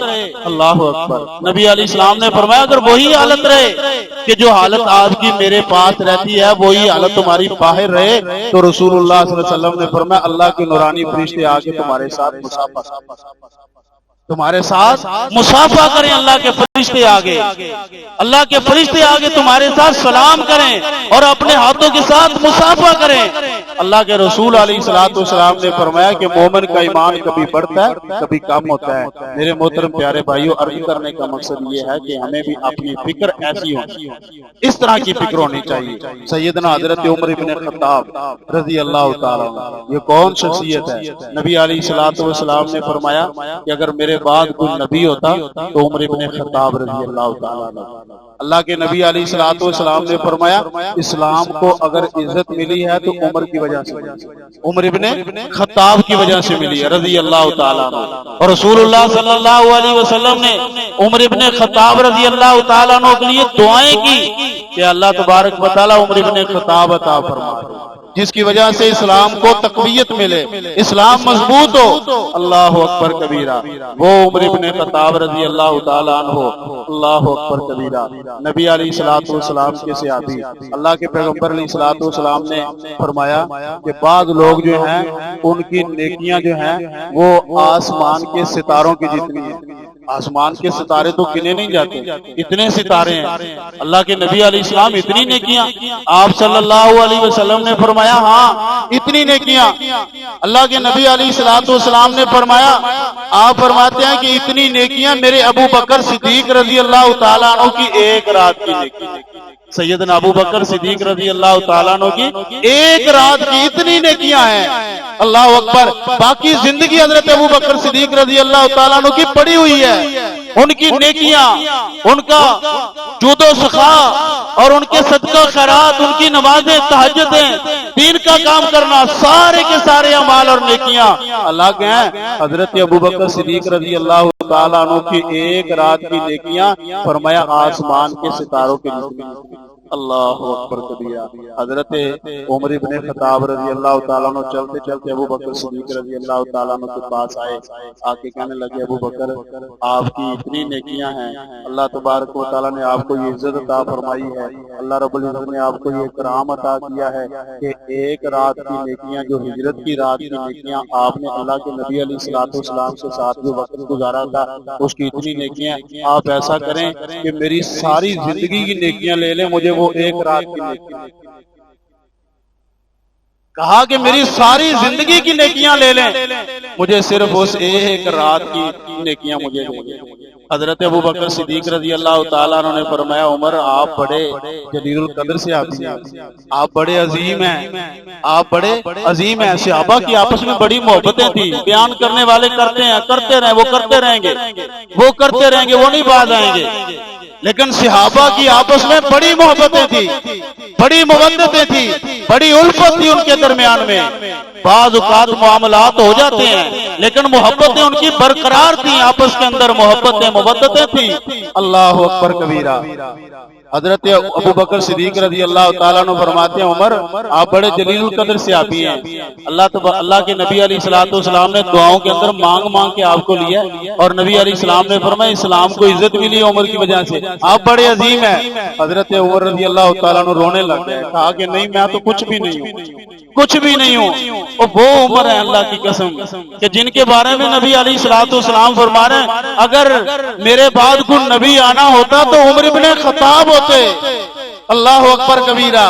اللہ اکبر، نبی علیہ السلام نے فرمایا اگر وہی حالت رہے کہ جو حالت آپ کی میرے پاس رہتی ہے وہی حالت تمہاری باہر رہے، تو رسول اللہ صلی اللہ علیہ وسلم نے فرمایا اللہ کے نورانی فرشتے آگے تمہارے ساتھ مصافحہ کریں، اللہ کے فرشتے آگے، اللہ کے فرشتے آگے تمہارے ساتھ سلام کریں اور اپنے ہاتھوں کے ساتھ مصافحہ کریں۔ اللہ کے رسول علیہ الصلوۃ والسلام نے فرمایا کہ مومن کا ایمان کبھی بڑھتا ہے کبھی کم ہوتا ہے۔ میرے محترم پیارے بھائیوں، عرض کرنے کا مقصد یہ ہے کہ ہمیں بھی اپنی فکر ایسی ہونی، اس طرح کی فکر ہونی چاہیے۔ سیدنا حضرت عمر بن خطاب رضی اللہ تعالیٰ عنہ، یہ کون شخصیت ہے؟ نبی علیہ الصلوۃ والسلام نے فرمایا کہ اگر میرے بعد کوئی نبی ہوتا تو عمر بن خطاب رضی اللہ تعالیٰ عنہ۔ اللہ کے نبی علیہ الصلوۃ والسلام نے فرمایا اسلام کو اگر عزت ملی ہے تو عمر کی وجہ سے، عمر ابن خطاب کی وجہ سے ملی ہے رضی اللہ تعالیٰ عنہ۔ اور رسول اللہ صلی اللہ علیہ وسلم نے عمر ابن خطاب رضی اللہ تعالیٰ عنہ کے لیے دعائیں کی کہ اللہ تبارک و تعالیٰ عمر ابن خطاب عطا فرمائے، جس کی وجہ سے اسلام کو تقویت ملے، اسلام مضبوط ہو۔ اللہ اکبر کبیرہ، وہ عمر ابن خطاب رضی اللہ تعالیٰ عنہ، اللہ اکبر کبیرہ، نبی علیہ الصلوۃ والسلام کے صحابی، اللہ کے پیغمبر علیہ الصلوۃ والسلام نے فرمایا کہ بعض لوگ جو ہیں ان کی نیکیاں جو ہیں وہ آسمان کے ستاروں کی جتنی ہیں۔ آسمان کے ستارے تو گنے نہیں جاتے، اتنے ستارے ہیں۔ اللہ کے نبی علیہ السلام اتنی نیکیاں، آپ صلی اللہ علیہ وسلم نے فرمایا ہاں اتنی نیکیاں۔ اللہ کے نبی علیہ الصلوۃ والسلام نے فرمایا، آپ فرماتے ہیں کہ اتنی نیکیاں میرے ابو بکر صدیق رضی اللہ تعالیٰ عنہ کی ایک رات کی نیکی، سیدنا ابو بکر صدیق رضی اللہ تعالیٰ عنہ کی ایک رات کی اتنی نیکیاں ہیں۔ اللہ اکبر، باقی زندگی حضرت ابو بکر صدیق رضی اللہ تعالیٰ عنہ کی پڑی ہوئی ہے، ان کی نیکیاں، ان کا جود و سخا اور ان کے صدقہ خیرات، ان کی نمازیں، تہجدیں، دین کا کام کرنا، سارے کے سارے اعمال اور نیکیاں اللہ کے ہیں۔ حضرت ابو بکر صدیق رضی اللہ تعالیٰ عنہ کی ایک رات کی نیکیاں فرمایا آسمان کے ستاروں کے نیکیاں۔ اللہ اکبر کبیرہ، حضرت عمر بن خطاب رضی اللہ تعالیٰ عنہ چلتے چلتے ابو بکر صدیق رضی اللہ تعالیٰ عنہ کے پاس آئے، آ کے کہنے لگے ابو بکر آپ کی اتنی نیکیاں ہیں، اللہ تبارک و تعالیٰ نے آپ کو یہ عزت عطا فرمائی ہے، اللہ رب العزت نے آپ کو یہ کرام عطا کیا ہے کہ ایک رات کی نیکیاں، جو ہجرت کی رات کی نیکیاں آپ نے اللہ کے نبی علیہ الصلوۃ والسلام کے ساتھ جو وقت گزارا تھا اس کی اتنی نیکیاں، آپ ایسا کریں کہ میری ساری زندگی کی نیکیاں لے لیں، مجھے وہ ایک رات کی نیکی، کہا کہ میری ساری زندگی کی نیکیاں لے لیں، مجھے صرف اس ایک رات کی نیکیاں مجھے لے لیں۔ حضرت ابو بکر صدیق رضی اللہ تعالیٰ عنہ نے فرمایا عمر آپ بڑے جلیل القدر سے آتی ہیں، آپ بڑے عظیم ہیں، آپ بڑے عظیم ہیں۔ صحابہ کی آپس میں بڑی محبتیں تھیں، بیان کرنے والے کرتے ہیں، کرتے رہیں، وہ کرتے رہیں گے، وہ کرتے رہیں گے، وہ نہیں باز آئیں گے، لیکن صحابہ کی آپس میں بڑی محبتیں تھی، بڑی مودتیں تھی، بڑی الفت تھی ان کے درمیان میں۔ بعض اوقات معاملات ہو جاتے ہیں لیکن محبتیں ان کی برقرار تھیں، آپس کے اندر محبتیں مودتیں تھیں۔ اللہ اکبر کبیرہ، حضرت ابو بکر صدیق رضی اللہ تعالیٰ عنہ فرماتے ہیں عمر آپ بڑے جلیل القدر سے آتی ہیں، اللہ کے نبی علیہ الصلوۃ والسلام نے دعاؤں کے اندر مانگ مانگ کے آپ کو لیا، اور نبی علیہ السلام نے فرمایا اسلام کو عزت ملی عمر کی وجہ سے، آپ بڑے عظیم ہیں۔ حضرت عمر رضی اللہ تعالیٰ عنہ رونے لگ گئے، کہا کہ نہیں میں تو کچھ بھی نہیں ہوں، کچھ بھی نہیں ہوں۔ اور وہ عمر ہے اللہ کی قسم کہ جن کے بارے میں نبی علیہ الصلوۃ والسلام فرما رہے ہیں اگر میرے بعد کوئی نبی آنا ہوتا تو عمر ابن خطاب ہوتے، اللہ اکبر کبیرہ۔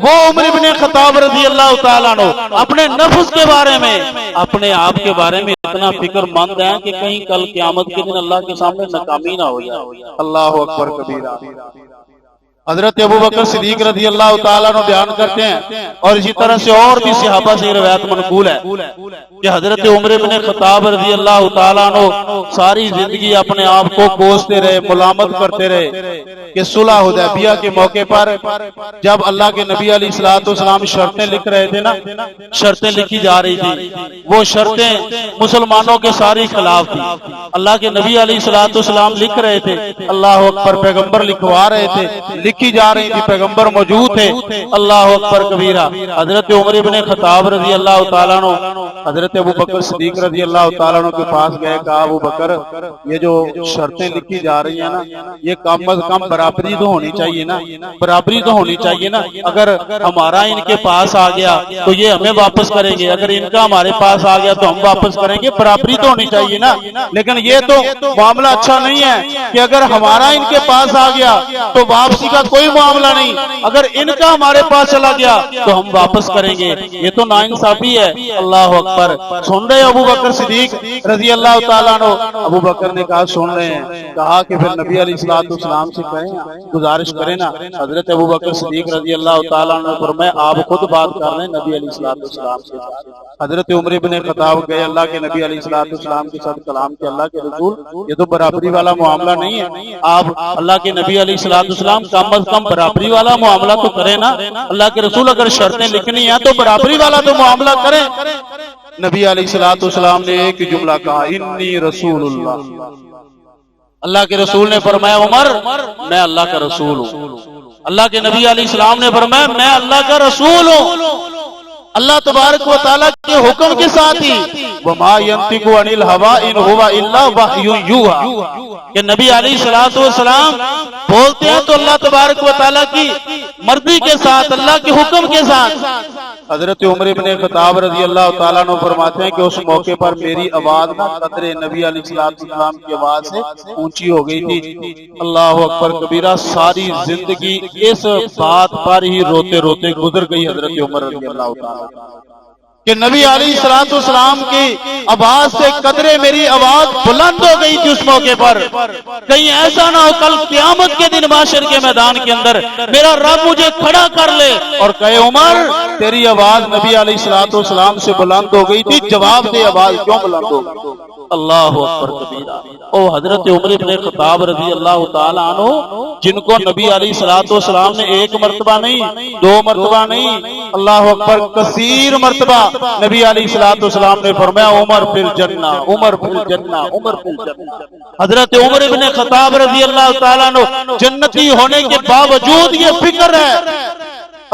وہ عمر ابن خطاب رضی اللہ تعالیٰ عنہ اپنے نفس کے بارے میں، اپنے آپ کے بارے میں اتنا فکر مند ہیں کہ کہیں کل قیامت کے دن اللہ کے سامنے ناکامی نہ ہو جائے۔ اللہ اکبر کبیرہ۔ حضرت ابوبکر صدیق رضی اللہ تعالیٰ عنہ بیان کرتے ہیں، اور اسی طرح سے اور بھی صحابہ سے روایت منقول ہے کہ حضرت عمر بن خطاب رضی اللہ تعالیٰ عنہ ساری زندگی اپنے آپ کو کوستے رہے، ملامت کرتے رہے کہ صلح حدیبیہ کے موقع پر جب اللہ کے نبی علیہ الصلوۃ والسلام شرطیں لکھ رہے تھے نا، شرطیں لکھی جا رہی تھی، وہ شرطیں مسلمانوں کے ساری خلاف تھی۔ اللہ کے نبی علیہ الصلوۃ والسلام لکھ رہے تھے، اللہ اکبر، پیغمبر لکھوا رہے تھے، لکھی جا رہی تھی، پیغمبر موجود تھے۔ اللہ اکبر کبیرہ۔ حضرت عمر ابن خطاب رضی اللہ تعالیٰ عنہ حضرت ابوبکر صدیق رضی اللہ تعالیٰ عنہ کے پاس گئے، کہا ابوبکر یہ جو شرطیں لکھی جا رہی ہیں نا، یہ کم از کم برابری تو ہونی چاہیے نا، برابری تو ہونی چاہیے نا۔ اگر ہمارا ان کے پاس آ گیا تو یہ ہمیں واپس کریں گے، اگر ان کا ہمارے پاس آ گیا تو ہم واپس کریں گے، برابری تو ہونی چاہیے نا۔ لیکن یہ تو معاملہ اچھا نہیں ہے کہ اگر ہمارا ان کے پاس آ گیا تو واپسی کا کوئی معاملہ نہیں، اگر ان کا ہمارے پاس چلا گیا تو ہم واپس کریں گے، یہ تو ناانصافی ہے۔ اللہ اکبر۔ سن رہے ابو بکر صدیق رضی اللہ تعالیٰ عنہ؟ ابو بکر نے کہا سن رہے ہیں، کہا کہ پھر نبی علیہ الصلوۃ والسلام سے کہیں، گزارش کریں نا۔ حضرت ابو بکر صدیق رضی اللہ تعالیٰ عنہ نے فرمایا آپ خود بات کر رہے ہیں نبی علیہ الصلوۃ والسلام سے۔ حضرت عمر بن خطاب گئے اللہ کے نبی علیہ الصلوۃ والسلام کے ساتھ کلام کے، اللہ کے رسول یہ تو برابری والا معاملہ نہیں ہے، آپ اللہ کے نبی علیہ الصلوۃ والسلام کم از کم برابری والا معاملہ تو کریں نا، اللہ کے رسول اگر شرطیں لکھنی ہیں تو برابری والا تو معاملہ کریں۔ نبی علیہ الصلوۃ والسلام نے ایک جملہ کہا، انی رسول اللہ۔ اللہ کے رسول نے فرمایا عمر میں اللہ کا رسول ہوں۔ اللہ کے نبی علیہ السلام نے فرمایا میں اللہ کا رسول ہوں۔ اللہ تبارک و تعالیٰ کے حکم کے ساتھ ہی وَمَا يَنطِقُ عَنِ الْهَوَىٰ إِنْ هُوَ إِلَّا وَحْيٌ يُوحَىٰ کہ نبی علیہ الصلوۃ والسلام بولتے ہیں تو اللہ تبارک و تعالیٰ کی مرضی کے ساتھ، اللہ کے حکم کے ساتھ۔ حضرت عمر بن خطاب رضی اللہ تعالیٰ عنہ فرماتے ہیں کہ اس موقع پر میری آواز نہ قدر نبی علیہ الصلوۃ والسلام کی آواز سے اونچی ہو گئی تھی۔ اللہ اکبر کبیرہ۔ ساری زندگی اس بات پر ہی روتے روتے گزر گئی حضرت عمر رضی اللہ تعالیٰ کہ نبی علیہ الصلوۃ والسلام کی آواز سے قدرے میری آواز بلند ہو گئی تھی اس موقع پر۔ کہیں ایسا نہ ہو کل قیامت کے دن محشر کے میدان کے اندر میرا رب مجھے کھڑا کر لے اور کہے عمر تیری آواز نبی علیہ الصلوۃ والسلام سے بلند ہو گئی تھی، جواب دے آواز کیوں بلند ہو گئی؟ اللہ اکبر کبیرہ۔ او حضرت عمر بن خطاب رضی اللہ تعالیٰ عنہ جن کو نبی علیہ الصلوۃ والسلام نے ایک مرتبہ نہیں، دو مرتبہ نہیں، اللہ اکبر کثیر مرتبہ نبی علیہ الصلوۃ والسلام نے فرمایا عمر فی الجنہ، عمر فی الجنہ، عمر فی الجنہ۔ حضرت عمر بن خطاب رضی اللہ تعالیٰ عنہ جنتی ہونے کے باوجود یہ فکر ہے،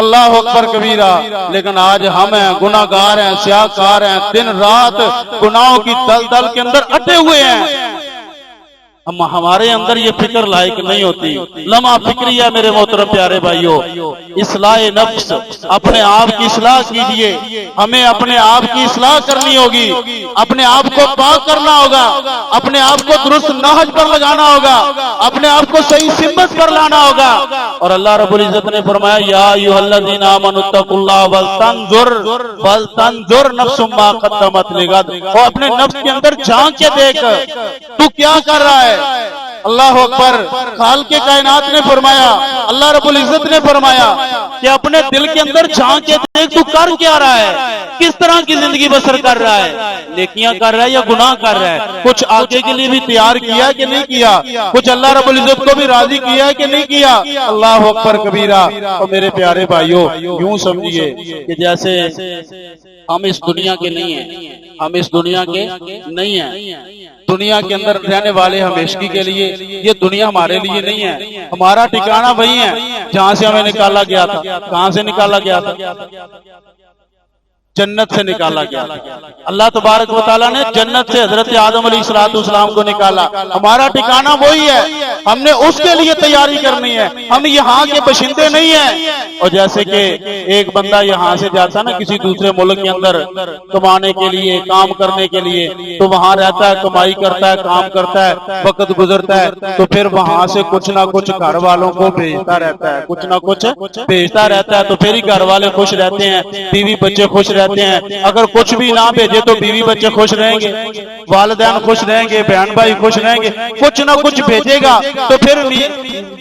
اللہ اکبر کبیرہ۔ لیکن آج ہم ہیں گناہگار ہیں، سیاہکار ہیں، دن رات گناہوں کی دلدل کے اندر اٹے ہوئے ہیں، ہمارے اندر یہ فکر لائق نہیں ہوتی۔ لمحہ فکریہ میرے محترم پیارے بھائیوں، اصلاح نفس، اپنے آپ کی اصلاح کیجئے، ہمیں اپنے آپ کی اصلاح کرنی ہوگی، اپنے آپ کو پاک کرنا ہوگا، اپنے آپ کو درست نہج پر لگانا ہوگا، اپنے آپ کو صحیح سمت پر لانا ہوگا۔ اور اللہ رب العزت نے فرمایا یا ایھا الذین آمنوا اتقوا اللہ ولتنظر نفس ما قدمت لغد، اور اپنے نفس کے اندر جھانک کے دیکھ تو کیا کر رہا ہے۔ اللہ اکبر۔ خالق کائنات نے فرمایا، اللہ رب العزت نے فرمایا کہ اپنے دل کے اندر جھانک کے دیکھ تو کر کیا رہا ہے، کس طرح کی زندگی بسر کر رہا ہے، نیکیاں کر رہا ہے یا گناہ کر رہا ہے، کچھ آگے کے لیے بھی تیار کیا کہ نہیں کیا، کچھ اللہ رب العزت کو بھی راضی کیا کہ نہیں کیا۔ اللہ اکبر کبیرہ۔ اور میرے پیارے بھائیوں یوں سمجھیے کہ جیسے ہم اس دنیا کے نہیں ہیں، ہم اس دنیا کے نہیں ہیں، دنیا کے اندر رہنے والے ہمیشگی کے لیے، یہ دنیا ہمارے لیے نہیں ہے، ہمارا ٹھکانہ وہی ہے جہاں سے ہمیں نکالا گیا تھا۔ کہاں سے نکالا گیا تھا؟ جنت سے نکالا گیا. اللہ تبارک و تعالیٰ نے جنت سے حضرت آدم علیہ السلام کو نکالا. ہمارا ٹھکانہ وہی ہے, ہم نے اس کے لیے تیاری کرنی ہے, ہم یہاں کے باشندے نہیں ہیں. اور جیسے کہ ایک بندہ یہاں سے جاتا نا کسی دوسرے ملک کے اندر کمانے کے لیے, کام کرنے کے لیے, تو وہاں رہتا ہے, کمائی کرتا ہے, کام کرتا ہے, وقت گزرتا ہے, تو پھر وہاں سے کچھ نہ کچھ گھر والوں کو بھیجتا رہتا ہے, کچھ نہ کچھ بھیجتا رہتا ہے. تو پھر ہی گھر والے خوش رہتے ہیں, بیوی بچے خوش رہتے ہیں. اگر کچھ بھی نہ بھیجے تو بیوی بچے خوش رہیں گے, والدین خوش رہیں گے, بہن بھائی خوش رہیں گے. کچھ نہ کچھ بھیجے گا تو پھر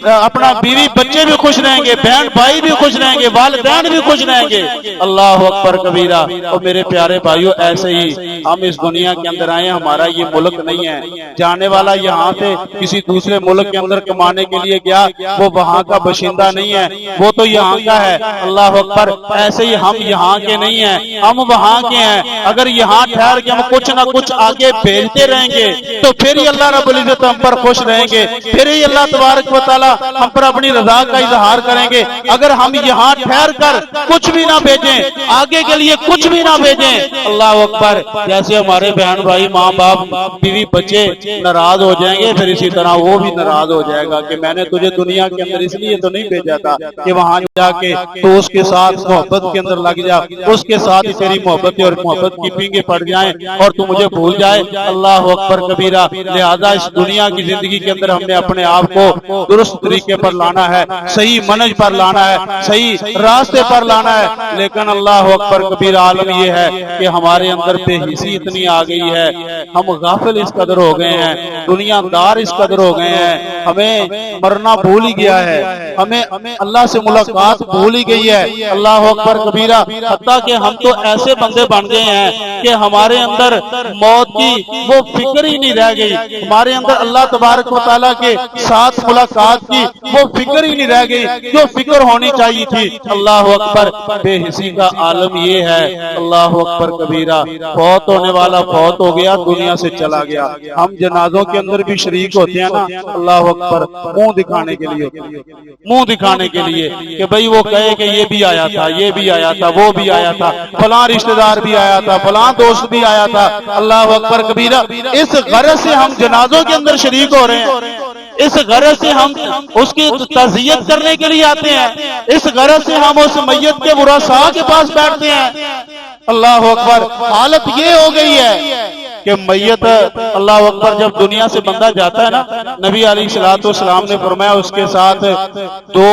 اپنا بیوی بچے بھی خوش رہیں گے, بہن بھائی بھی خوش رہیں گے, والدین بھی خوش رہیں گے. اللہ اکبر کبیرہ. اور میرے پیارے بھائیو, ایسے ہی ہم اس دنیا کے اندر آئے, ہمارا یہ ملک نہیں ہے. جانے والا یہاں سے کسی دوسرے ملک کے اندر کمانے کے لیے گیا, وہ وہاں کا باشندہ نہیں ہے, وہ تو یہاں کا ہے. اللہ اکبر. ایسے ہی ہم یہاں کے نہیں ہیں, ہم وہاں کے ہیں. اگر یہاں ٹھہر کے ہم کچھ نہ کچھ آگے بھیجتے رہیں گے تو پھر ہی اللہ رب العزت ہم پر خوش رہیں گے, پھر ہی اللہ تبارک و تعالی ہم پر اپنی رضا کا اظہار کریں گے. اگر ہم یہاں ٹھہر کر کچھ بھی نہ بھیجیں, آگے کے لیے کچھ بھی نہ بھیجیں, اللہ اکبر, جیسے ہمارے بہن بھائی, ماں باپ, بیوی بچے ناراض ہو جائیں گے, پھر اسی طرح وہ بھی ناراض ہو جائے گا کہ میں نے تجھے دنیا کے اندر اس لیے تو نہیں بھیجا تھا کہ وہاں جا کے تو اس کے ساتھ محبت کے اندر لگ جا, اس کے ساتھ تیری محبت اور محبت کی پینگیں پڑ جائیں اور تو مجھے بھول جائے. اللہ اکبر کبیرہ. لہذا اس دنیا کی زندگی کے اندر ہم نے اپنے آپ کو درست طریقے پر لانا ہے, صحیح منہج پر لانا ہے, صحیح راستے پر لانا ہے. لیکن اللہ اکبر کبیرہ, عالم یہ ہے کہ ہمارے اندر بے حسی اتنی آ گئی ہے, ہم غافل اس قدر ہو گئے ہیں, دنیا دار اس قدر ہو گئے ہیں, ہمیں مرنا بھول ہی گیا ہے, ہمیں اللہ سے ملاقات بھول ہی گئی ہے. اللہ اکبر کبیرہ. حتیٰ کہ ہم تو ایسے بندے بن گئے ہیں کہ ہمارے اندر موت کی وہ فکر ہی نہیں رہ گئی, ہمارے اندر اللہ تبارک و تعالیٰ کے ساتھ ملاقات کی وہ فکر ہی نہیں رہ گئی جو فکر ہونی چاہیے تھی. اللہ اکبر. بے حسی کا عالم یہ ہے. اللہ اکبر کبیرہ. فوت ہونے والا فوت ہو گیا, دنیا سے چلا گیا. ہم جنازوں کے اندر بھی شریک ہوتے ہیں نا, اللہ اکبر, منہ دکھانے کے لیے, منہ دکھانے کے لیے کہ بھئی وہ کہے کہ یہ بھی آیا تھا, یہ بھی آیا تھا, وہ بھی آیا تھا, فلاں رشتہ دار بھی آیا تھا, فلاں دوست بھی آیا تھا. اللہ اکبر کبیرہ. اس غرض سے ہم جنازوں کے اندر شریک ہو رہے ہیں, اس غرض سے ہم اس کی تعزیت کرنے کے لیے آتے ہیں, اس غرض سے ہم اس میت کے ورثاء کے پاس بیٹھتے ہیں. اللہ اکبر. حالت یہ ہو گئی ہے کہ میت, اللہ اکبر, جب دنیا سے بندہ جاتا ہے نا, نبی علیہ السلام نے فرمایا اس کے ساتھ دو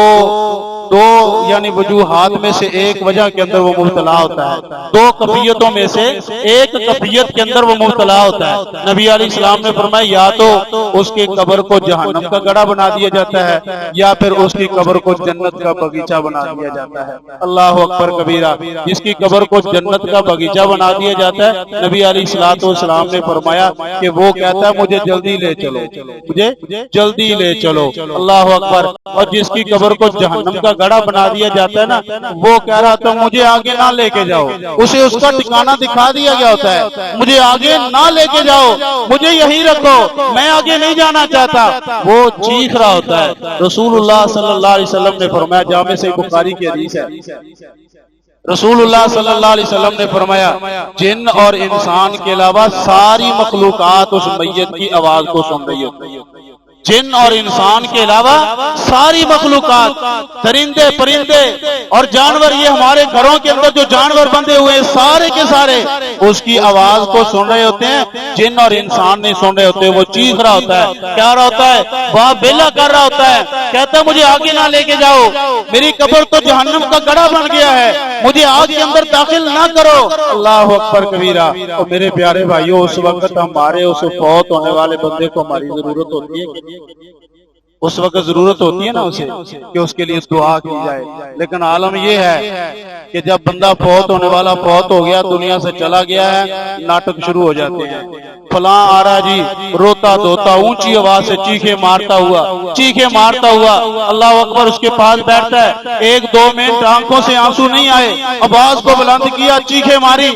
یعنی وجوہات میں سے ایک وجہ کے اندر وہ مبتلا ہوتا ہے, دو کیفیتوں میں سے ایک کیفیت کے اندر وہ مبتلا ہوتا ہے. نبی علیہ السلام نے فرمایا یا تو اس کی قبر کو جہنم کا گڑھا بنا دیا جاتا ہے, یا پھر اس کی قبر کو جنت کا باغیچہ بنا دیا جاتا ہے. اللہ اکبر کبیرہ. جس کی قبر کو جنت کا باغیچہ بنا دیا جاتا ہے, نبی علیہ السلام نے فرمایا کہ وہ کہتا ہے مجھے جلدی لے چلو, مجھے جلدی لے چلو. اللہ اکبر. اور جس کی قبر کو جہنم کا گڑھا بنا دیا جاتا ہے نا, وہ کہہ رہا تھا مجھے آگے نہ لے کے جاؤ, اسے اس کا ٹھکانہ دکھا دیا گیا ہوتا ہے, مجھے آگے نہ لے کے جاؤ, مجھے یہی رکھو, میں آگے نہیں جانا چاہتا. وہ چیخ رہا ہوتا ہے. رسول اللہ صلی اللہ علیہ وسلم نے فرمایا, جامع صحیح بخاری کی حدیث ہے, رسول اللہ صلی اللہ علیہ وسلم نے فرمایا جن اور انسان کے علاوہ ساری مخلوقات اس میت کی آواز کو سن رہی ہوتی ہے. جن اور انسان کے علاوہ ساری مخلوقات, درندے پرندے اور جانور, یہ ہمارے گھروں کے اندر جو جانور بندے ہوئے ہیں سارے کے سارے اس کی آواز کو سن رہے ہوتے ہیں. جن اور انسان نہیں سن رہے ہوتے. وہ چیخ رہا ہوتا ہے, کیا رہا ہوتا ہے, وہاں بیلا کر رہا ہوتا ہے, کہتا ہے مجھے آگے نہ لے کے جاؤ, میری قبر تو جہنم کا گڑھا بن گیا ہے, مجھے آگ کے اندر داخل نہ کرو. اللہ اکبر کبیرہ. اور میرے پیارے بھائیوں, اس وقت ہمارے اس فوت ہونے والے بندے کو ہماری ضرورت ہوتی ہے, اس وقت ضرورت ہوتی ہے نا اسے کہ اس کے لیے دعا کی جائے. لیکن عالم یہ ہے کہ جب بندہ فوت ہونے والا فوت ہو گیا, دنیا سے چلا گیا ہے, ناٹک شروع ہو جاتے ہیں. فلاں آ رہا جی, روتا دھوتا, اونچی آواز سے چیخے مارتا ہوا, اللہ اکبر, اس کے پاس بیٹھتا ہے. ایک دو منٹ آنکھوں سے آنسو نہیں آئے, آواز کو بلند کیا, چیخے ماری.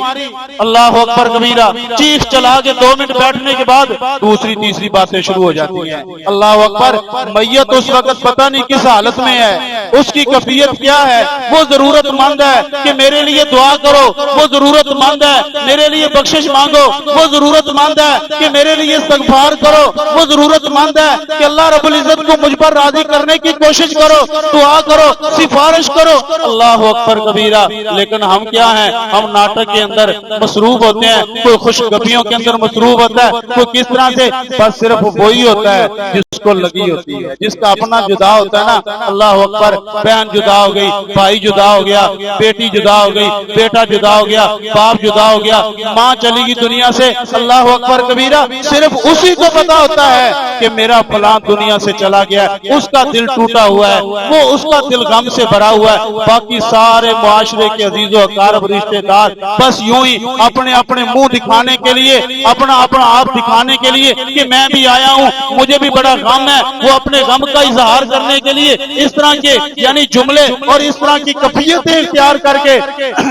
اللہ اکبر کبیرہ. چیخ چلا کے 2 منٹ بیٹھنے کے بعد دوسری تیسری باتیں شروع ہو جاتی ہیں. اللہ اکبر. میت اس وقت پتہ نہیں کس حالت میں ہے, اس کی کیفیت کیا ہے, وہ ضرورت مند ہے, کہ میرے لیے دعا کرو وہ ضرورت مند ہے، میرے لیے بخشش مانگو وہ ضرورت مند ہے، کہ میرے لیے استغفار کرو وہ ضرورت مند ہے، کہ اللہ رب العزت کو مجھ پر راضی کرنے کی کوشش کرو، دعا کرو، سفارش کرو۔ اللہ اکبر کبیرہ۔ لیکن ہم کیا ہیں؟ ہم ناٹک کے اندر مصروف ہوتے ہیں، کوئی خوش گپیوں کے اندر مصروف ہوتا ہے، کوئی کس طرح سے، بس صرف وہی ہوتا ہے جس کو لگی ہوتی ہے، جس کا اپنا جدا ہوتا ہے نا۔ اللہ اکبر۔ بہن جدا ہو گئی، بھائی جدا ہو گیا، بیٹی جدا ہو گئی، بیٹا جدا ہو گیا، باپ جدا ہو گیا، ماں چلی گئی دنیا سے۔ اللہ اکبر کبیرہ۔ صرف اسی کو پتا ہوتا ہے کہ میرا فلاں دنیا سے چلا گیا، اس کا دل ٹوٹا ہوا ہے، وہ اس کا دل غم سے بھرا ہوا ہے۔ باقی سارے معاشرے کے عزیز و اقارب رشتے دار بس یوں ہی اپنے اپنے منہ دکھانے کے لیے، اپنا آپ دکھانے کے لیے کہ میں بھی آیا ہوں، مجھے بھی بڑا غم ہے، وہ اپنے غم کا اظہار کرنے کے لیے اس طرح کے یعنی جملے اور اس طرح کی کیفیتیں اختیار کر کے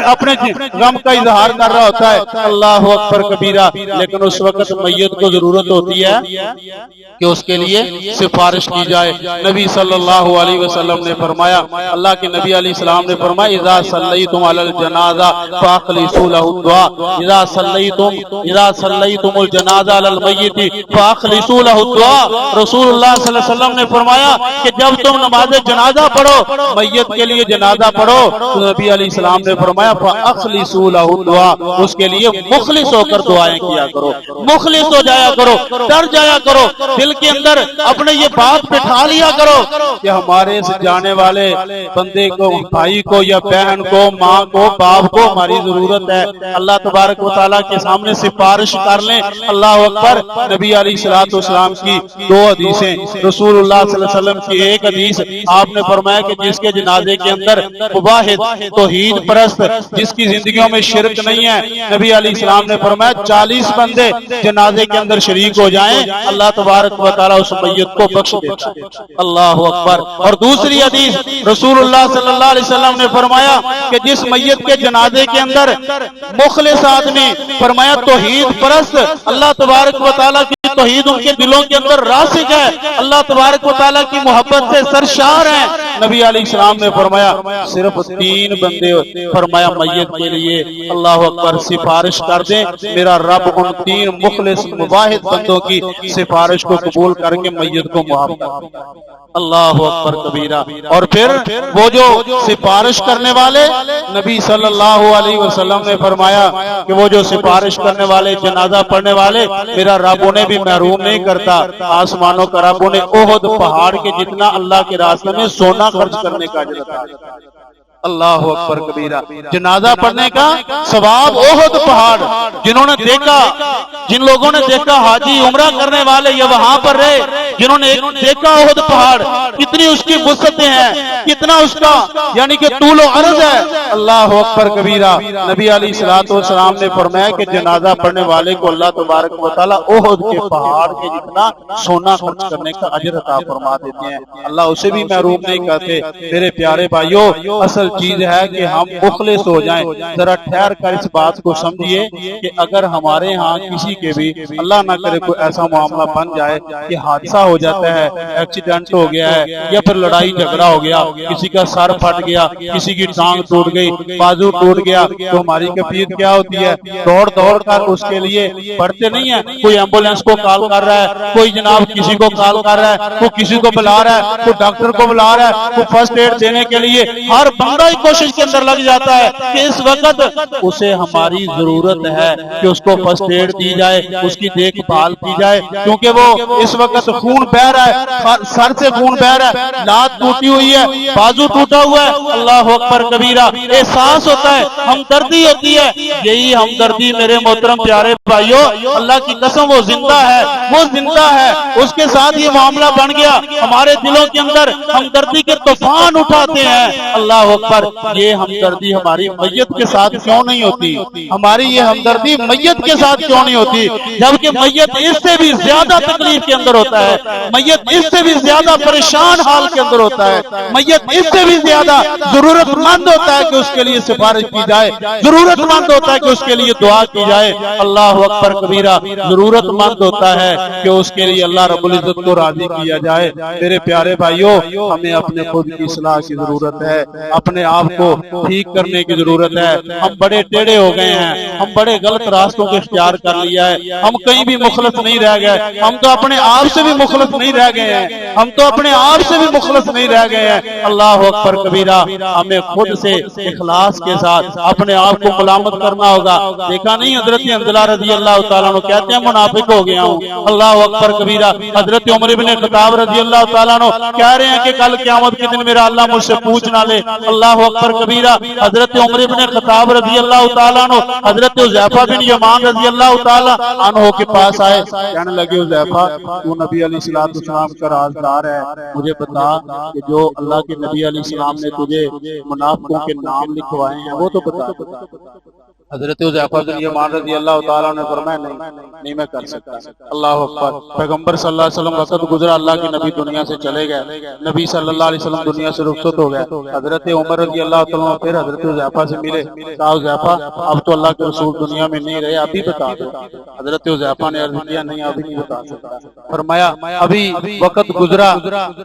اپنے غم کا اظہار کر رہا ہوتا ہے۔ اللہ اکبر کبیرہ۔ لیکن اس وقت میت کو ضرورت ہوتی ہے کہ اس کے لیے سفارش کی جائے۔ نبی صلی اللہ علیہ وسلم نے فرمایا، اللہ کے نبی علیہ السلام نے فرمایا، اذا صلیتم علی الجنازہ فاخلصوا له الدعاء، اذا صلیتم الجنازہ علی المیت فاخلصوا له الدعاء۔ رسول اللہ صلی اللہ علیہ وسلم نے فرمایا کہ جب تم نماز جنازہ پڑھو، میت کے لیے جنازہ پڑھو، تو نبی علیہ السلام نے فرمایا فاخلصوا له الدعاء، اس کے لیے مخلص ہو کر دعائیں کیا کرو، مخلص ہو جایا کرو، ڈر جایا کرو، دل کے اندر اپنے یہ بات بٹھا لیا کرو کہ ہمارے سے جانے والے بندے کو، بھائی کو یا بہن کو، ماں کو، باپ کو ہماری ضرورت ہے۔ اللہ تبارک و تعالیٰ کے سامنے سفارش کر لیں۔ اللہ اکبر۔ نبی علیہ السلام کی دو حدیثیں، رسول اللہ صلی اللہ علیہ وسلم کی ایک حدیث آپ نے فرمایا کہ جس کے جنازے کے اندر مباحث توحید پرست، جس کی زندگیوں میں شرک نہیں ہے، نبی علیہ السلام نے فرمایا 40 بندے جنازے کے اندر شریک ہو جائیں، اللہ تبارک و تعالیٰ اس میت کو بخش دیتا ہے۔ اللہ اکبر۔ اور دوسری حدیث رسول اللہ صلی اللہ علیہ وسلم نے فرمایا کہ جس میت کے جنازے کے اندر مخلص آدمی، فرمایا توحید پرست، اللہ تبارک و تعالیٰ کی توحید ان کے دلوں کے اندر راسخ ہے، اللہ تبارک و تعالیٰ کی محبت سے سرشار ہیں، نبی علیہ السلام نے فرمایا صرف 3 بندے، فرمایا میت کے لیے اللہ اکبر سفارش کر دیں، میرا رب ان 3 مخلص مواحد بندوں کی سفارش کو قبول کر کے میت کو معاف کر دیں۔ اللہ اکبر کبیرہ۔ اور پھر وہ جو سفارش کرنے والے، نبی صلی اللہ علیہ وسلم نے فرمایا کہ وہ جو سفارش کرنے والے، جنازہ پڑھنے والے، میرا رب انہیں بھی محروم نہیں کرتا، آسمانوں کا رب انہیں احد پہاڑ کے جتنا اللہ کے راستے میں سونا خرچ کرنے کا اجر عطا کرتا ہے۔ اللہ اکبر کبیرہ۔ جنازہ پڑھنے کا ثواب احد پہاڑ، جنہوں نے دیکھا، جن لوگوں نے دیکھا حاجی عمرہ کرنے والے یا وہاں پر رہے، جنہوں نے دیکھا احد پہاڑ کتنی اس کی وسعتیں ہیں، کتنا اس کا یعنی کہ طول و عرض ہے۔ اللہ اکبر کبیرہ۔ نبی علیہ الصلوۃ والسلام نے فرمایا کہ جنازہ پڑھنے والے کو اللہ تبارک و تعالیٰ احد کے پہاڑ کے جتنا سونا خرچ کرنے کا اجر عطا فرما دیتے ہیں، اللہ اسے بھی محروم نہیں کرتے۔ میرے پیارے بھائیوں، اصل چیز ہے کہ ہم مخلص ہو جائیں۔ ذرا ٹھہر کر اس بات کو سمجھیے کہ اگر ہمارے ہاں کسی کے بھی اللہ نہ کرے کوئی ایسا معاملہ بن جائے کہ حادثہ ہو جاتا ہے، ایکسیڈنٹ ہو گیا ہے یا پھر لڑائی جھگڑا ہو گیا، کسی کا سر پھٹ گیا، کسی کی ٹانگ ٹوٹ گئی، بازو ٹوٹ گیا، تو ہماری کیفیت کیا ہوتی ہے؟ دوڑ کر اس کے لیے پڑھتے نہیں ہیں، کوئی ایمبولینس کو کال کر رہا ہے، کوئی جناب کسی کو کال کر رہا ہے، کوئی کسی کو بلا رہا ہے، کوئی ڈاکٹر کو بلا رہا ہے، کوئی فرسٹ ایڈ دینے کے لیے ہر بندہ کوشش کے اندر لگ جاتا ہے کہ اس وقت اسے ہماری ضرورت ہے کہ اس کو فرسٹ ایڈ دی جائے، اس کی دیکھ بھال کی جائے، کیونکہ وہ اس وقت خون بہ رہا ہے، سر سے خون بہ رہا ہے، لات ٹوٹی ہوئی ہے، بازو ٹوٹا ہوا ہے۔ اللہ اکبر کبیرہ۔ احساس ہوتا ہے، ہمدردی ہوتی ہے۔ یہی ہمدردی میرے محترم پیارے بھائیوں، اللہ کی قسم وہ زندہ ہے، وہ زندہ ہے، اس کے ساتھ یہ معاملہ بن گیا، ہمارے دلوں کے اندر ہمدردی کے طوفان اٹھاتے ہیں۔ اللہ اکبر۔ یہ ہمدردی ہماری میت کے ساتھ کیوں نہیں ہوتی؟ ہماری یہ ہمدردی میت کے ساتھ کیوں نہیں ہوتی؟ جبکہ میت اس سے بھی زیادہ تکلیف کے اندر ہوتا ہے، میت اس سے بھی زیادہ پریشان حال کے اندر ہوتا ہے، میت اس سے بھی زیادہ ضرورت مند ہوتا ہے کہ اس کے لیے سفارش کی جائے، ضرورت مند ہوتا ہے کہ اس کے لیے دعا کی جائے۔ اللہ اکبر کبیرہ۔ ضرورت مند ہوتا ہے کہ اس کے لیے اللہ رب العزت کو راضی کیا جائے۔ میرے پیارے بھائیوں، ہمیں اپنے خود کی اصلاح کی ضرورت ہے، اپنے اپنے آپ کو ٹھیک کرنے کی ضرورت ہے. ہم بڑے ٹیڑھے ہو گئے ہیں, ہم بڑے غلط راستوں کو اختیار کر لیا ہے, ہم کہیں بھی مخلص نہیں رہ گئے, ہم تو اپنے آپ سے بھی مخلص نہیں رہ گئے ہیں, ہم تو اپنے آپ سے بھی مخلص نہیں رہ گئے ہیں. اللہ اکبر کبیرہ. ہمیں خود سے اخلاص کے ساتھ اپنے آپ کو ملامت کرنا ہوگا. دیکھا نہیں حضرت حنظلہ رضی اللہ تعالیٰ عنہ کہتے ہیں منافق ہو گیا ہوں. اللہ اکبر کبیرہ. حضرت عمر ابن خطاب رضی اللہ تعالیٰ عنہ کہہ رہے ہیں کہ کل قیامت کے دن میرا اللہ مجھ سے پوچھ نہ لے. اللہ اکبر کبیرہ. حضرت عمر ابن خطاب رضی اللہ تعالیٰ عنہ حضرت حذیفہ بن یمان رضی اللہ تعالیٰ عنہ کے پاس آئے, کہنے لگے حذیفہ تو نبی علیہ السلام کا رازدار ہے, مجھے بتا کہ جو اللہ کے نبی علیہ السلام نے تجھے منافقوں کے نام لکھوائے ہیں وہ تو بتا. حضرت حذیفہ بن یمان رضی اللہ تعالیٰ نے فرمایا نہیں میں کر سکتا. اللہ اکبر. پیغمبر صلی اللہ علیہ وسلم وقت گزرا, اللہ کے نبی دنیا سے چلے گئے, نبی صلی اللہ علیہ وسلم دنیا سے رخصت ہو گئے. حضرت عمر رضی اللہ تعالیٰ پھر حضرت حذیفہ سے ملے, کہا حذیفہ اب تو اللہ کے رسول دنیا میں نہیں رہے, ابھی بتا دو. حضرت حذیفہ نے عرض کیا نہیں ابھی نہیں بتا سکتا. فرمایا ابھی وقت گزرا.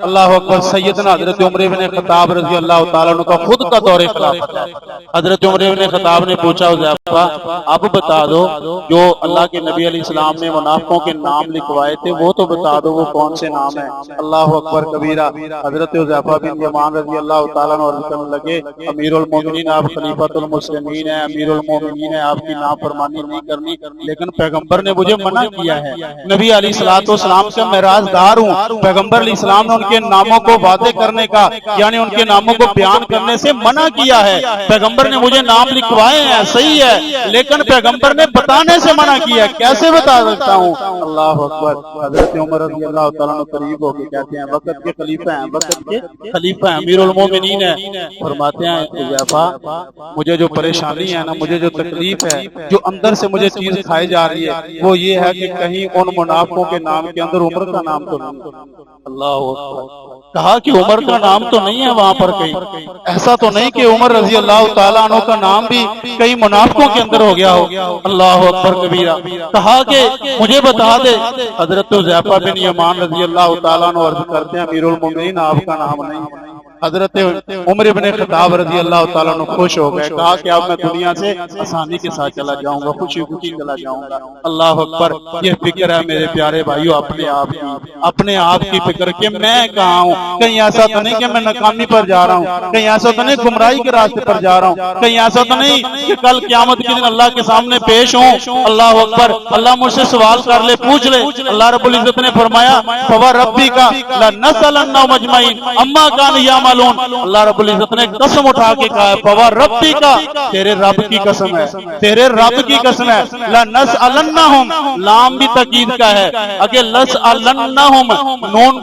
اللہ اکبر. سیدنا حضرت عمر بن خطاب رضی اللہ تعالیٰ عنہ کا خود کا دور خلافت ہے. حضرت عمر بن خطاب نے پوچھا اب بتا دو جو اللہ کے نبی علیہ السلام نے منافقوں کے نام لکھوائے تھے وہ تو بتا دو, وہ کون سے نام ہیں. اللہ اکبر کبیرہ. حضرت حذیفہ بن یمان رضی اللہ تعالیٰ عنہ عرض کرنے لگے امیر المومنین آپ خلیفۃ المسلمین ہیں, امیر المومنین ہیں, آپ کی نافرمانی نہیں کرنی, لیکن پیغمبر نے مجھے منع کیا ہے. نبی علیہ الصلوۃ والسلام کا میں رازدار ہوں. پیغمبر علیہ السلام نے ان کے ناموں کو واضح کرنے کا یعنی ان کے ناموں کو بیان کرنے سے منع کیا ہے. پیغمبر نے مجھے نام لکھوائے ہیں صحیح ہے, لیکن پیغمبر نے بتانے سے منع کیا, کیسے بتا سکتا ہوں. اللہ اکبر. حضرت عمر رضی اللہ تعالیٰ عنہ قریب ہو کے کہتے ہیں وقت کے خلیفہ ہیں, وقت کے خلیفہ ہیں, امیر المومنین ہیں. فرماتے ہیں حذیفہ مجھے جو پریشانی ہے نا, مجھے جو تکلیف ہے, جو اندر سے مجھے چیز کھائی جا رہی ہے وہ یہ ہے کہ کہیں ان منافقوں کے نام کے اندر عمر کا نام تو نہیں. اللہ اکبر. کہا کہ عمر کا نام تو نہیں ہے وہاں پر کہیں, ایسا تو نہیں کہ عمر رضی اللہ تعالیٰ عنہ کا نام بھی کئی منافقوں کے اندر ہو گیا ہو. اللہ اکبر کبیرہ. کہا کہ مجھے بتا دے. حضرت حذیفہ بن یمان رضی اللہ تعالیٰ عنہ عرض کرتے ہیں امیر المومنین آپ کا نام نہیں. حضرت عمر ابن خطاب رضی اللہ تعالیٰ عنہ خوش ہو گئے, کہا کہ اب میں دنیا سے آسانی کے ساتھ چلا جاؤں گا, خوشی خوشی چلا جاؤں گا. اللہ اکبر. یہ فکر ہے میرے پیارے بھائیو اپنے آپ کی فکر کہ میں کہاں ہوں. کہیں ایسا تو نہیں کہ میں ناکامی پر جا رہا ہوں, کہیں ایسا تو نہیں گمراہی کے راستے پر جا رہا ہوں, کہیں ایسا تو نہیں کہ کل قیامت کے دن اللہ کے سامنے پیش ہوں. اللہ اکبر. اللہ مجھ سے سوال کر لے, پوچھ لے. اللہ رب العزت نے فرمایا فَوَرَبِّكَ لَنَسْأَلَنَّهُمْ أَجْمَعِينَ عَمَّا كَانُوا يَعْمَلُونَ. اللہ رب العزت نے قسم اٹھا کے کہا ہے فَوَرَبِّكَ, تیرے رب کی قسم ہے, تیرے رب کی قسم ہے. لَنَسْأَلَنَّهُمْ, لام بھی تاکید کا ہے. اگر لَسْأَلَنَّهُمْ نون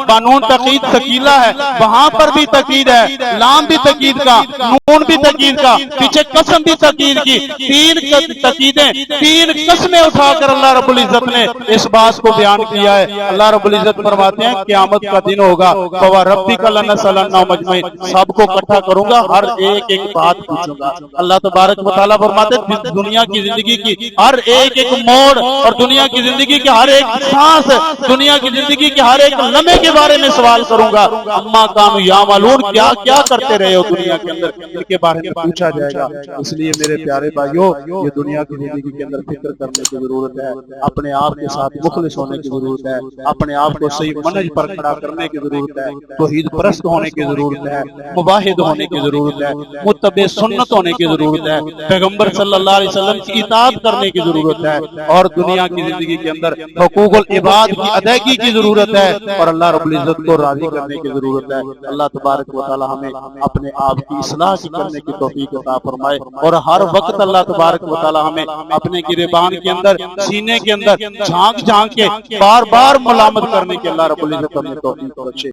بانون تاکید ثقیلہ ہے, وہاں پر بھی تاکید ہے, لام بھی تاکید کا, نون بھی تاکید کا, پیچھے قسم بھی تاکید کی. تین تاکیدیں, تین قسمیں اٹھا کر اللہ رب العزت نے اس بات کو بیان کیا ہے. اللہ رب العزت فرماتے ہیں قیامت کا دن ہوگا فَوَرَبِّكَ لَنَسْأَلَنَّهُمْ أَجْمَعِينَ, سب کو اکٹھا کروں گا, ہر ایک بات پوچھوں گا. اللہ تبارک و تعالیٰ فرماتے ہیں دنیا کی زندگی کی ہر ایک موڑ اور دنیا کی زندگی کے ہر ایک سانس, دنیا کی زندگی کے ہر ایک لمحے کے بارے میں سوال کروں گا. اما کانوا یعملون, کیا کیا کرتے رہے ہو دنیا کے اندر, ان کے بارے میں پوچھا جائے گا. اس لیے میرے پیارے بھائیوں یہ دنیا کی زندگی کے اندر فکر کرنے کی ضرورت ہے, اپنے آپ کے ساتھ مخلص ہونے کی ضرورت ہے, اپنے آپ کو صحیح منہج پر کھڑا کرنے کی ضرورت ہے, توحید پرست ہونے کی ضرورت ہے, مواحد ہونے کی ضرورت ہے, متبع سنت ہونے کی ضرورت ہے, پیغمبر صلی اللہ علیہ وسلم کی اطاعت کرنے کی ضرورت ہے, اور دنیا کی زندگی کے اندر حقوق العباد کی ادائیگی کی ضرورت ہے, اور اللہ رب العزت کو راضی کرنے کی ضرورت ہے. اللہ تبارک و تعالی ہمیں اپنے آپ کی اصلاح کرنے کی توفیق عطا فرمائے, اور ہر وقت اللہ تبارک و تعالی ہمیں اپنے گریبان کے اندر, سینے کے اندر جھانک جھانک کے بار بار ملامت کرنے کی اللہ رب العزت ہمیں توفیق بخشے.